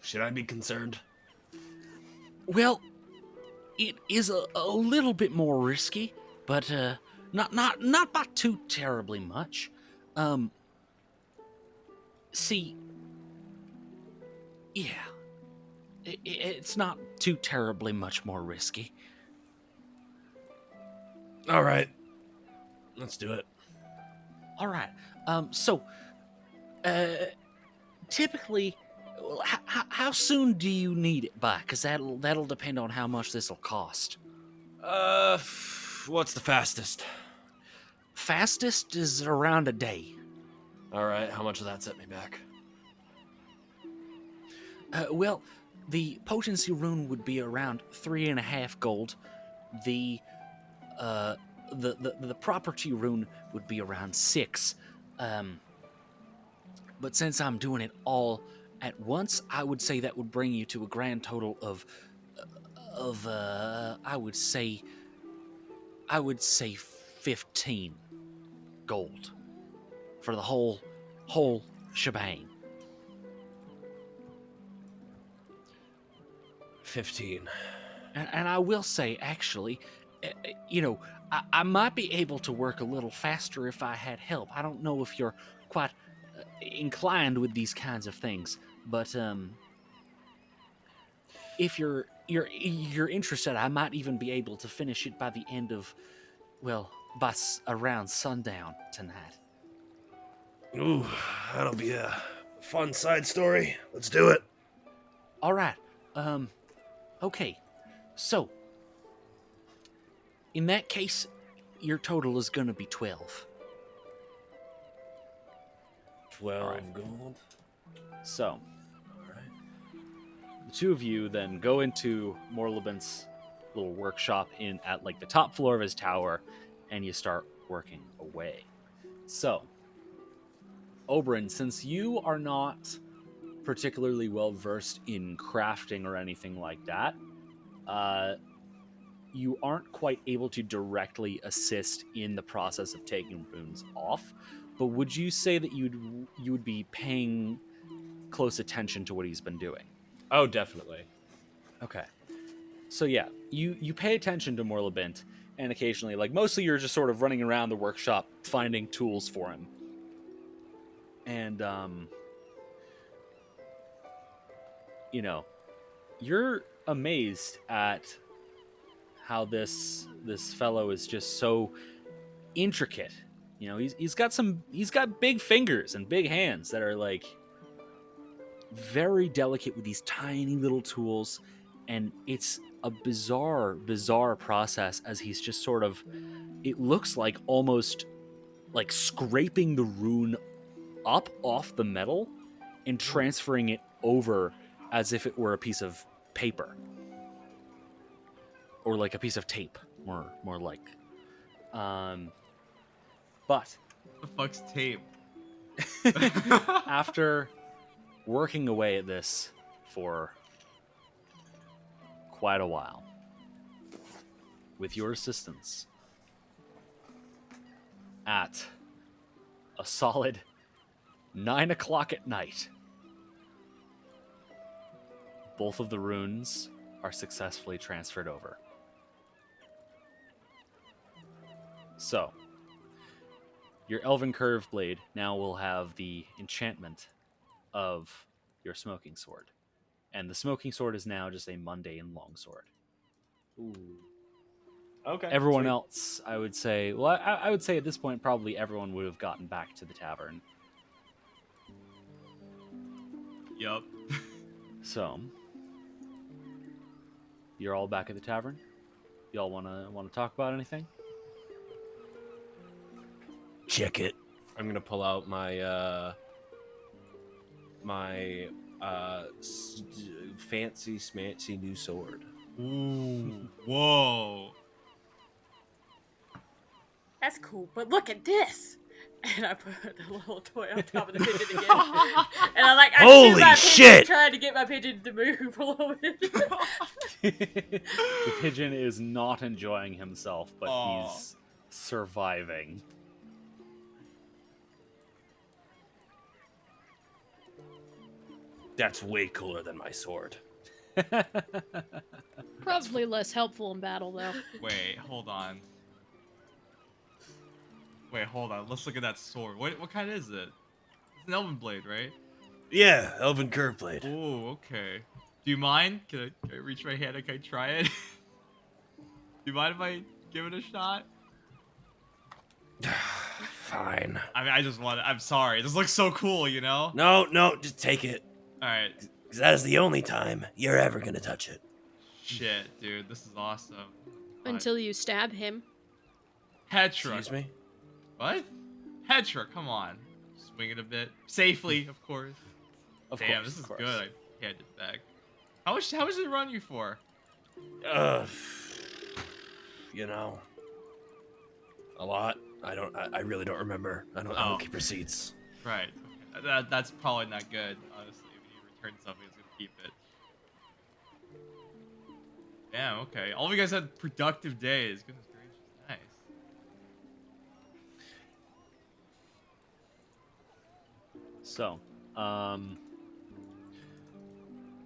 Should I be concerned?
Well, it is a little bit more risky, but not by too terribly much. See, yeah, it's not too terribly much more risky.
All right, let's do it.
All right. So, typically, how soon do you need it by? Because that'll depend on how much this will cost.
What's the fastest?
Fastest is around a day.
All right, how much will that set me back?
Well, the potency rune would be around 3.5 gold. The property rune would be around 6. But since I'm doing it all at once, I would say that would bring you to a grand total of I would say 15 gold for the whole shebang.
15.
And I will say, actually, I might be able to work a little faster if I had help. I don't know if you're quite inclined with these kinds of things, but if you're interested, I might even be able to finish it by the end of, by around sundown tonight.
Ooh, that'll be a fun side story. Let's do it.
All right. Okay. So, in that case, your total is going to be 12.
12 gold.
So, the two of you then go into Morlabin's little workshop at like the top floor of his tower, and you start working away. So, Oberyn, since you are not particularly well versed in crafting or anything like that, you aren't quite able to directly assist in the process of taking runes off. But would you say that you would be paying close attention to what he's been doing?
Oh, definitely.
Okay. So yeah, you pay attention to Morlabint, and occasionally, like mostly you're just sort of running around the workshop finding tools for him. And you're amazed at how this fellow is just so intricate. He's got big fingers and big hands that are like very delicate with these tiny little tools, and it's a bizarre process as he's just sort of, it looks like almost like scraping the rune up off the metal and transferring it over as if it were a piece of paper or like a piece of tape, more like. But
The fuck's tape?
after working away at this for quite a while, with your assistance, at a solid 9 o'clock at night, both of the runes are successfully transferred over. So, your Elven Curve Blade now will have the enchantment of your Smoking Sword. And the Smoking Sword is now just a mundane longsword.
Ooh. Okay.
Everyone
sweet.
else, I would say, well, I would say at this point probably everyone would have gotten back to the tavern.
Yup.
So, you're all back at the tavern? Y'all wanna talk about anything?
Check it.
I'm gonna pull out my fancy smancy new sword.
Ooh. Whoa.
That's cool, but look at this. And I put the little toy on top of the pigeon again. And I'm like,
Holy
shoot my
shit!
pigeon, trying to get my pigeon to move a little bit.
The pigeon is not enjoying himself, but
Aw.
he's surviving.
That's way cooler than my sword.
Probably less helpful in battle, though.
Wait, hold on. Let's look at that sword. What kind is it? It's an elven blade, right?
Yeah, Elven Curve Blade.
Oh, okay. Do you mind? Can I reach my hand and can I try it? Do you mind if I give it a shot?
Fine.
I mean, I'm sorry. This looks so cool, you know?
No, just take it.
Alright.
Because that is the only time you're ever gonna touch it.
Shit, dude. This is awesome.
Until you stab him.
Petra.
Excuse me?
What? Petra, come on. Swing it a bit. Safely, of course. Damn, this is good. I handed it back. How much did it run you for?
You know, a lot. I really don't remember. I don't keep receipts.
Right. Okay, That's probably not good, honestly. When you return something, it's gonna keep it. Damn. Okay. All of you guys had productive days. Goodness gracious. Nice.
So,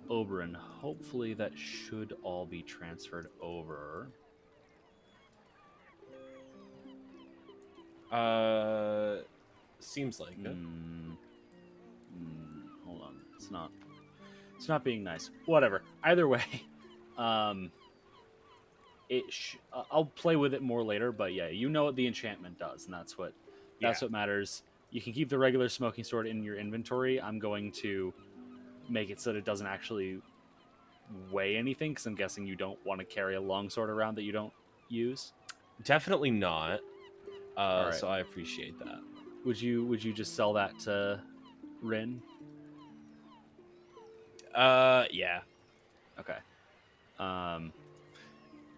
Oberyn, hopefully that should all be transferred over.
Seems like it.
Hold on. It's not being nice. Whatever. Either way, I'll play with it more later, but yeah, you know what the enchantment does, and that's what matters. You can keep the regular smoking sword in your inventory. I'm going to make it so that it doesn't actually weigh anything, because I'm guessing you don't want to carry a longsword around that you don't use.
Definitely not.
Right.
So I appreciate that.
Would you just sell that to Rin?
Yeah.
Okay.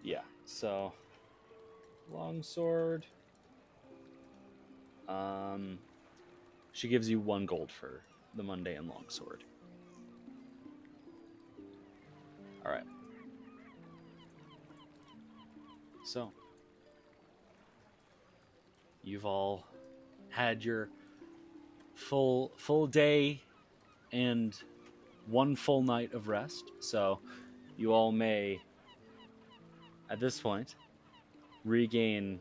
Yeah. So, longsword. She gives you 1 gold for the mundane longsword. All right. So, you've all had your full day and 1 full night of rest. So, you all may, at this point, regain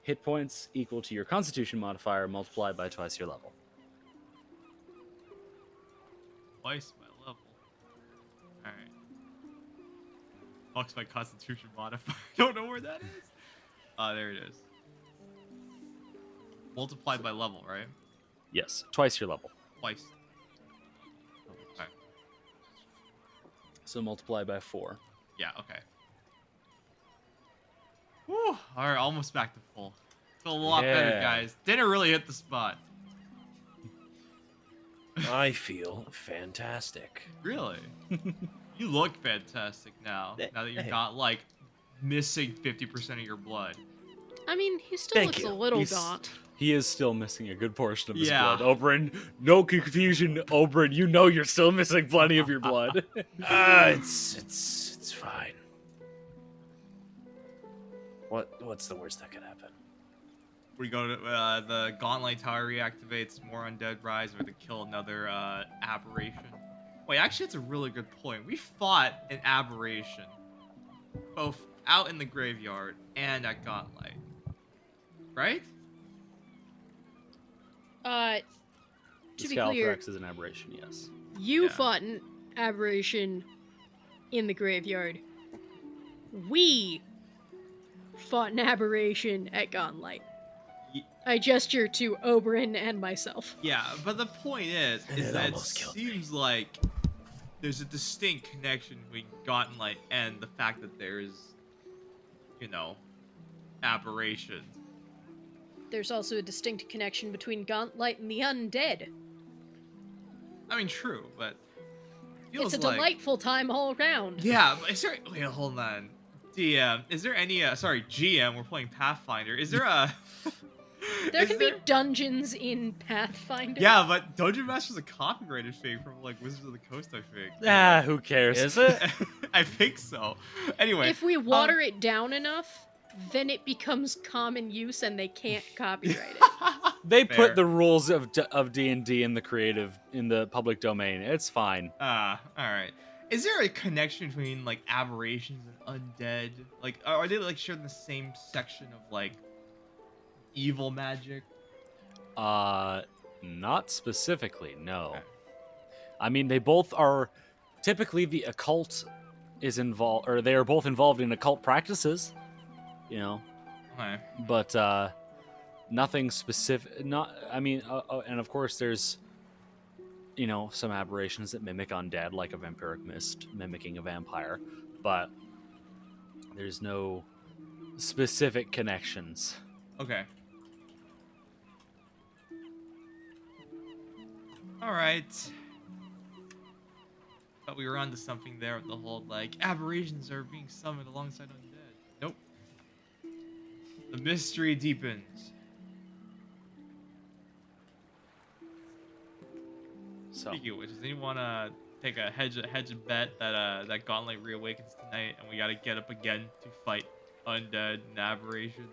hit points equal to your Constitution modifier multiplied by twice your level.
Twice my level. All right. Fuck's my Constitution modifier. Don't know where that is. There it is. Multiplied by level, right?
Yes, twice your level.
Twice. Okay.
So multiply by 4.
Yeah. Okay. Whew. All right, almost back to full. Feel a lot better, guys. Dinner really hit the spot.
I feel fantastic.
Really? You look fantastic now. Now that you're not like missing 50% of your blood.
I mean, he still looks a little
He's-
gaunt.
He is still missing a good portion of his
Yeah.
blood. Oberyn, no confusion. Oberyn, you know you're still missing plenty of your blood.
It's fine. What's the worst that could happen?
We go to the Gauntlet Tower reactivates, more undead rise, or to kill another aberration. Wait, actually, that's a really good point. We fought an aberration, both out in the graveyard and at Gauntlet, right?
To be clear,
Scalthrax is an aberration, yes.
you
Yeah.
fought an aberration in the graveyard. We fought an aberration at Gauntlet.
Ye-
I gesture to Oberyn and myself.
Yeah, but the point is
And it
that it
almost killed me.
seems like there's a distinct connection between Gauntlet and the fact that there's, aberrations.
There's also a distinct connection between Gauntlet and the undead.
I mean, true, but feels
It's a
like...
delightful time all around.
Yeah, but is there... Wait, hold on. DM, is there any... sorry, GM, we're playing Pathfinder. Is there a...
There
is
can be dungeons in Pathfinder.
Yeah, but Dungeon Master's a copyrighted thing from, Wizards of the Coast, I think.
Who cares?
Is it?
I think so. Anyway.
If we water it down enough, then it becomes common use and they can't copyright it.
They
Fair.
put the rules of D&D in the public domain. It's fine.
Alright. Is there a connection between, aberrations and undead? Are they, shared in the same section of, evil magic?
Not specifically, no.
Okay.
I mean, they both are typically the occult is involved, or they are both involved in occult practices,
Okay.
but nothing specific. And of course, there's some aberrations that mimic undead, like a vampiric mist mimicking a vampire, but there's no specific connections.
Okay. Alright. Thought we were onto something there with the whole, aberrations are being summoned alongside undead. Nope. The mystery deepens.
So
Speaking of which, does anyone want to take a hedge bet that that Gauntlet reawakens tonight, and we got to get up again to fight undead and aberrations?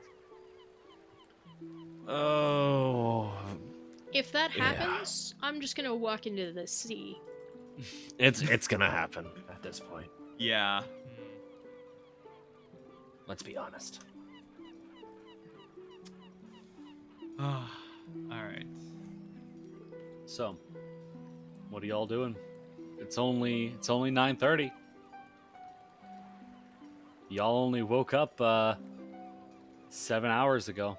Oh,
If that happens, I'm just gonna walk into the sea.
it's gonna happen at this point.
Yeah.
Let's be honest.
All right.
So, what are y'all doing? It's only 9:30. Y'all only woke up 7 hours ago.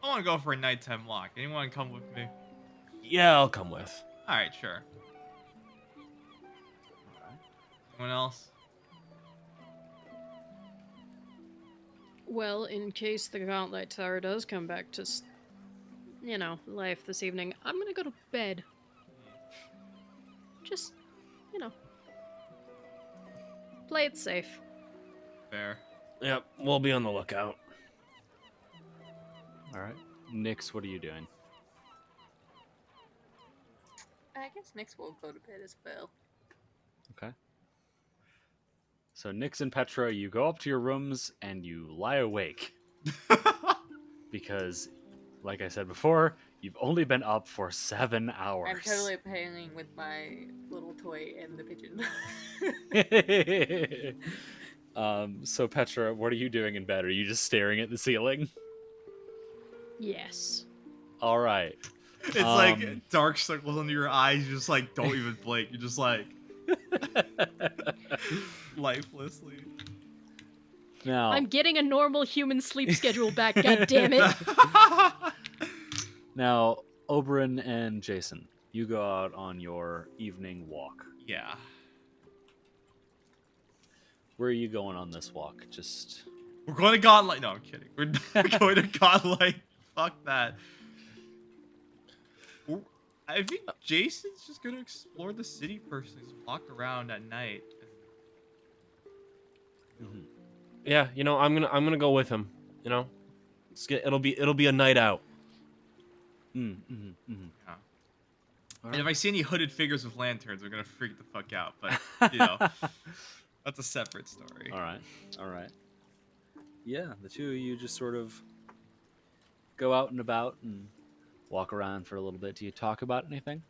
I want to go for a nighttime walk. Anyone come with me?
Yeah, I'll come with.
All right, sure. Anyone else?
Well, in case the Gauntlet Tower does come back to, life this evening, I'm gonna go to bed. Just, play it safe.
Fair.
Yep, we'll be on the lookout.
All right. Nix, what are you doing?
I guess Nix will go to bed as well.
Okay. So Nix and Petra, you go up to your rooms and you lie awake. Because, like I said before, you've only been up for 7 hours.
I'm totally playing with my little toy and the pigeon.
So Petra, what are you doing in bed? Are you just staring at the ceiling?
Yes.
All right.
It's like dark circles under your eyes. You just like don't even blink. You're just like lifelessly.
Now
I'm getting a normal human sleep schedule back, god damn it.
Now, Oberyn and Jason, you go out on your evening walk.
Yeah.
Where are you going on this walk? Just
We're going to Godlight. No, I'm kidding. We're not going to Godlight. Fuck that. I think Jason's just going to explore the city personally. Just walk around at night.
Mhm.
Yeah, I'm gonna go with him. It'll be a night out.
Yeah. And if I see any hooded figures with lanterns, I'm going to freak the fuck out. But, that's a separate story.
All right. Yeah, the two of you just sort of go out and about and walk around for a little bit. Do you talk about anything?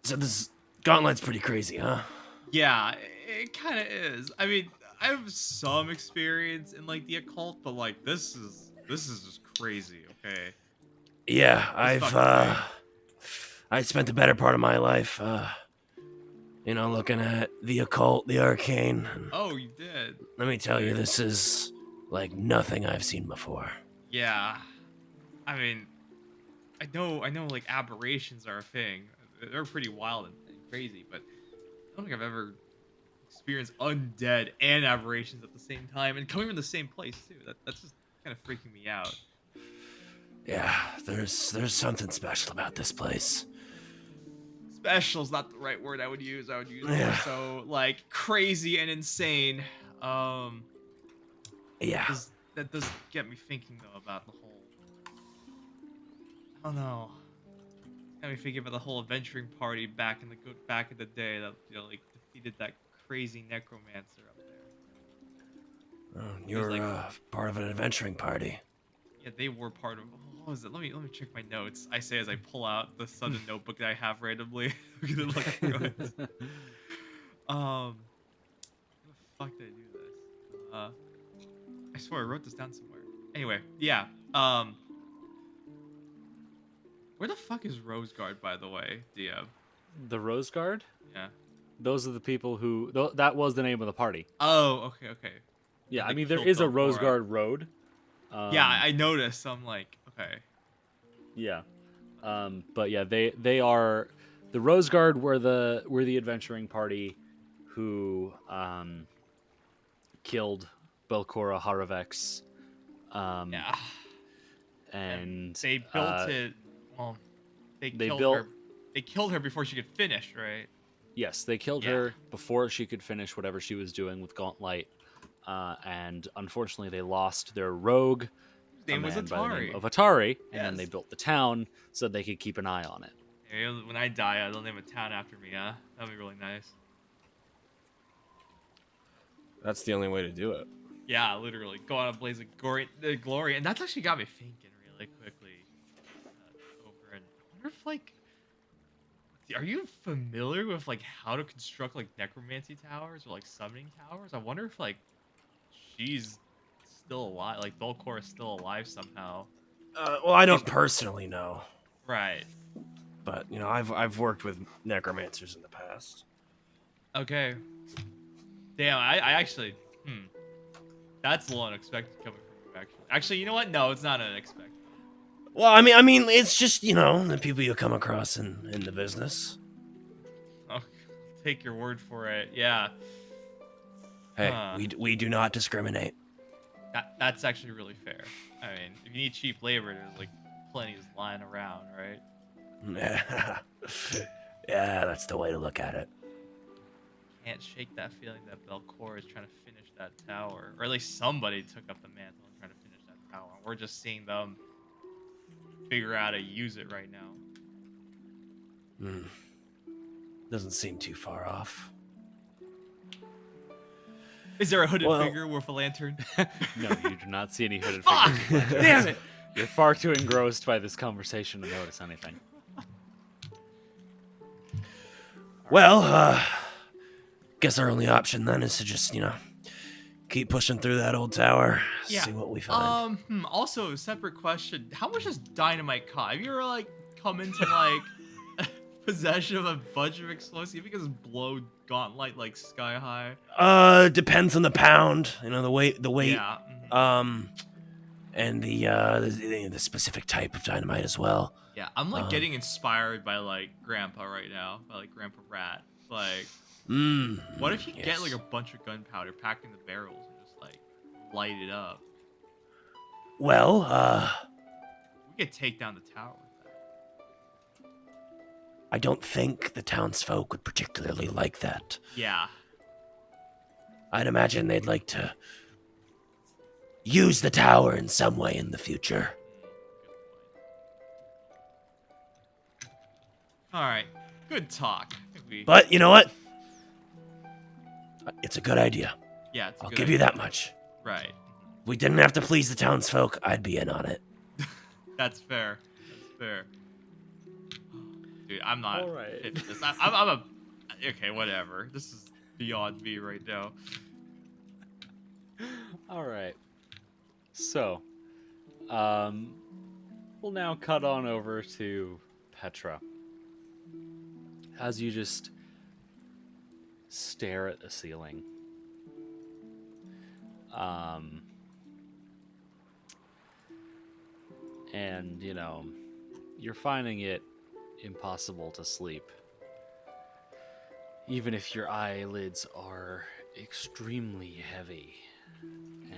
So this Gauntlet's pretty crazy, huh?
Yeah, it kind of is. I mean, I have some experience in like the occult, but like this is just crazy. Okay.
Yeah,
It's fucking
I spent the better part of my life, looking at the occult, the arcane.
Oh, you did.
Let me tell you, this is like nothing I've seen before.
Yeah. I mean, I know like aberrations are a thing. They're pretty wild and crazy, but I don't think I've ever experienced undead and aberrations at the same time and coming from the same place too. That's just kind of freaking me out.
Yeah, there's something special about this place.
Special's not the right word I would use. I would use
Yeah.
more so like crazy and insane.
Yeah.
That does get me thinking though about the whole. I don't know. Got me thinking about the whole adventuring party back in the day that like defeated that crazy necromancer up there.
Oh, you're part of an adventuring party.
Yeah, they were part of. What was it? Let me check my notes. I say as I pull out the sudden notebook that I have randomly. I'm gonna look through it. How the fuck did I do this? I swear I wrote this down somewhere. Anyway, yeah. Where the fuck is Rose Guard, by the way, DM?
The Rose Guard?
Yeah.
Those are the people who... that was the name of the party.
Oh, okay.
Yeah,
They
I mean, there
killed
is a
Belcora.
Rose Guard road.
Yeah, I noticed. So I'm like, okay.
Yeah. But yeah, they are... The Rose Guard were the adventuring party who killed Belcora Haravex.
Yeah.
And
they built it. Well, they killed her before she could finish, right?
Yes, they killed her before she could finish whatever she was doing with Gauntlight.
and unfortunately they lost their rogue,
His name was
man by the name
Atari.
of Atari, and then
Yes.
they built the town so they could keep an eye on it.
Hey, when I die, they'll name a town after me, huh? That'd be really nice.
That's the only way to do it.
Yeah, literally. Go on a blaze of glory. And that's actually got me thinking really quickly. Oberon. I wonder if, like... Are you familiar with, like, how to construct, like, necromancy towers or, like, summoning towers? I wonder if, like, she's still alive. Like, Belcor is still alive somehow.
Well, I don't personally know.
Right.
But, you know, I've worked with necromancers in the past.
Okay. Damn, I actually... That's a little unexpected coming from you, actually. Actually, you know what? No, it's not unexpected.
Well, I mean, it's just, you know, the people you come across in the business.
I'll take your word for it. Yeah.
Hey, we do not discriminate.
That's actually really fair. I mean, if you need cheap labor, there's like plenty just lying around, right?
Yeah, that's the way to look at it.
Can't shake that feeling that Belcor is trying to finish that tower, or at least somebody took up the mantle and trying to finish that tower. We're just seeing them figure out how to use it right now.
Doesn't seem too far off.
Is there a hooded figure with a lantern?
No, you do not see any hooded
Fuck!
figures.
Damn it!
You're far too engrossed by this conversation to notice anything.
Well, guess our only option then is to just, you know, keep pushing through that old tower, see what we find.
Also, separate question. How much does dynamite cost? Have you ever, like, come into, like, possession of a bunch of explosives? You think it's blow gauntlet, like, sky high?
Depends on the pound, you know, the weight,
Yeah.
and the specific type of dynamite as well.
Yeah, I'm, like, getting inspired by, like, Grandpa right now. By, like, Grandpa Rat. Like, what if you get, like, a bunch of gunpowder, packed in the barrels, and just, like, light it up?
Well,
we could take down the tower with that.
I don't think the townsfolk would particularly like that.
Yeah.
I'd imagine they'd like to use the tower in some way in the future.
Alright, good talk.
But, you know what? It's a good idea.
Yeah,
I'll give you that much.
Right.
If we didn't have to please the townsfolk, I'd be in on it.
That's fair. That's fair. Dude, I'm not.
All right.
Fit for this. I'm a. Okay, whatever. This is beyond me right now.
All right. So, we'll now cut on over to Petra. As you just stare at the ceiling. And, you know, you're finding it impossible to sleep. Even if your eyelids are extremely heavy.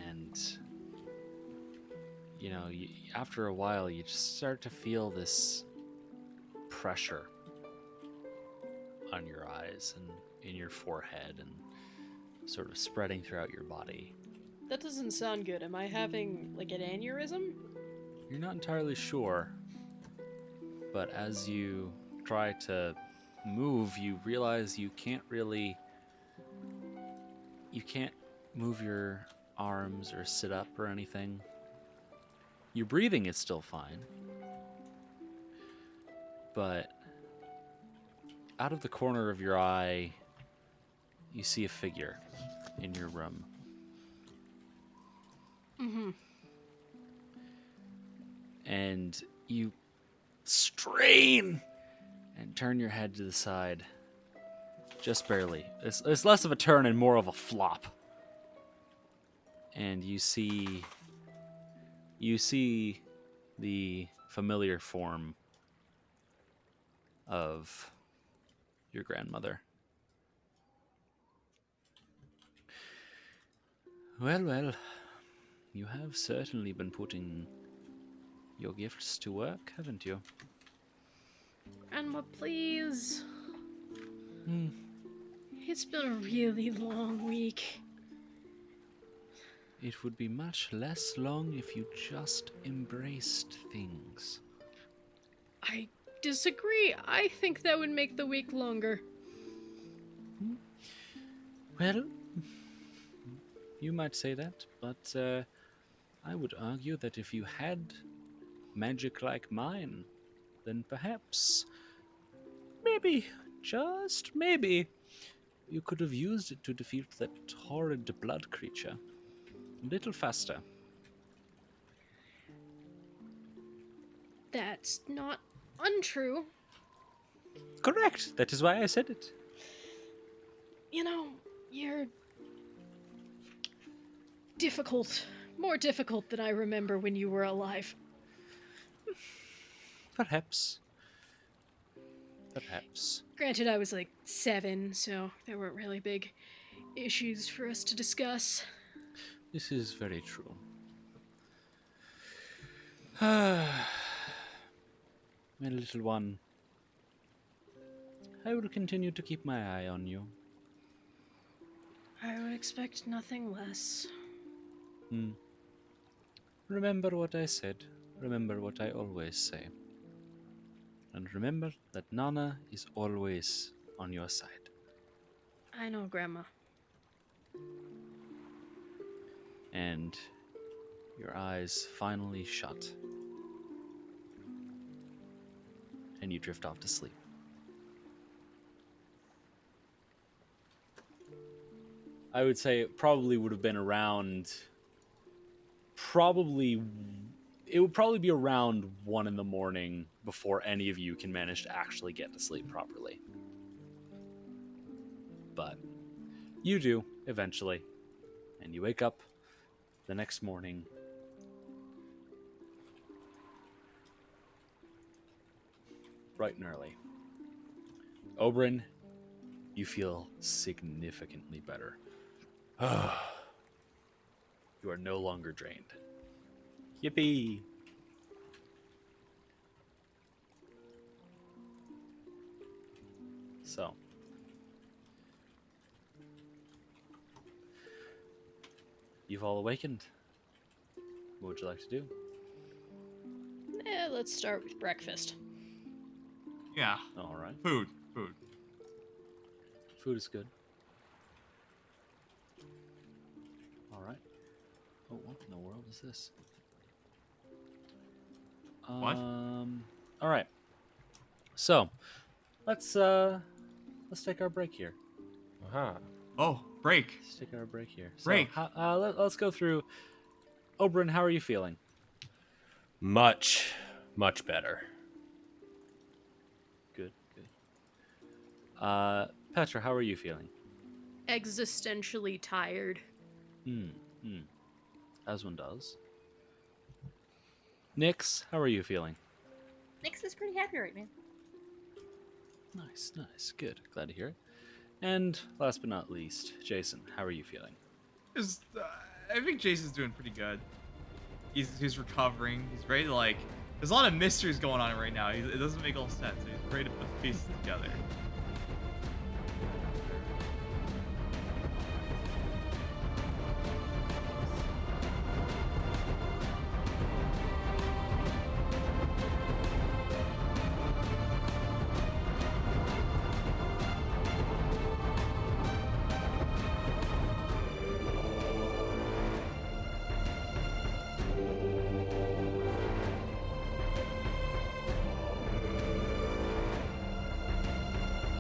And, you know, after a while, you just start to feel this pressure on your eyes and in your forehead and sort of spreading throughout your body.
That doesn't sound good. Am I having, like, an aneurysm?
You're not entirely sure, but as you try to move, you realize you can't move your arms or sit up or anything. Your breathing is still fine, but out of the corner of your eye, you see a figure in your room.
Mm-hmm.
And you strain and turn your head to the side. Just barely. It's less of a turn and more of a flop. And you see the familiar form of your grandmother. Well, you have certainly been putting your gifts to work, haven't you?
Grandma, please. It's been a really long week.
It would be much less long if you just embraced things.
I disagree. I think that would make the week longer.
Well, you might say that, but I would argue that if you had magic like mine, then perhaps, maybe, just maybe, you could have used it to defeat that horrid blood creature a little faster.
That's not untrue.
Correct. That is why I said it.
You know, you're difficult. More difficult than I remember when you were alive.
Perhaps. Perhaps.
Granted, I was like 7, so there weren't really big issues for us to discuss.
This is very true. My little one. I will continue to keep my eye on you.
I would expect nothing less.
Remember what I said. Remember what I always say. And remember that Nana is always on your side.
I know, Grandma.
And your eyes finally shut. And you drift off to sleep.
I would say it probably would have been around. It would probably be around 1 in the morning before any of you can manage to actually get to sleep properly. But you do eventually, and you wake up the next morning. Bright and early. Oberyn, you feel significantly better. You are no longer drained. Yippee! So, you've all awakened. What would you like to do?
Let's start with breakfast.
Yeah.
All right.
Food.
Food is good. All right. Oh, what in the world is this?
What?
All right. So, let's take our break here.
Oh, break.
Let's take our break here. So,
Break.
Let's go through. Oberyn, how are you feeling?
Much better.
Good. Petra, how are you feeling?
Existentially tired.
As one does. Nyx, how are you feeling?
Nyx is pretty happy right now.
Nice. Good. Glad to hear it. And last but not least, Jason, how are you feeling?
I think Jason's doing pretty good. He's recovering. He's ready to there's a lot of mysteries going on right now. It doesn't make all sense. He's ready to put the pieces together.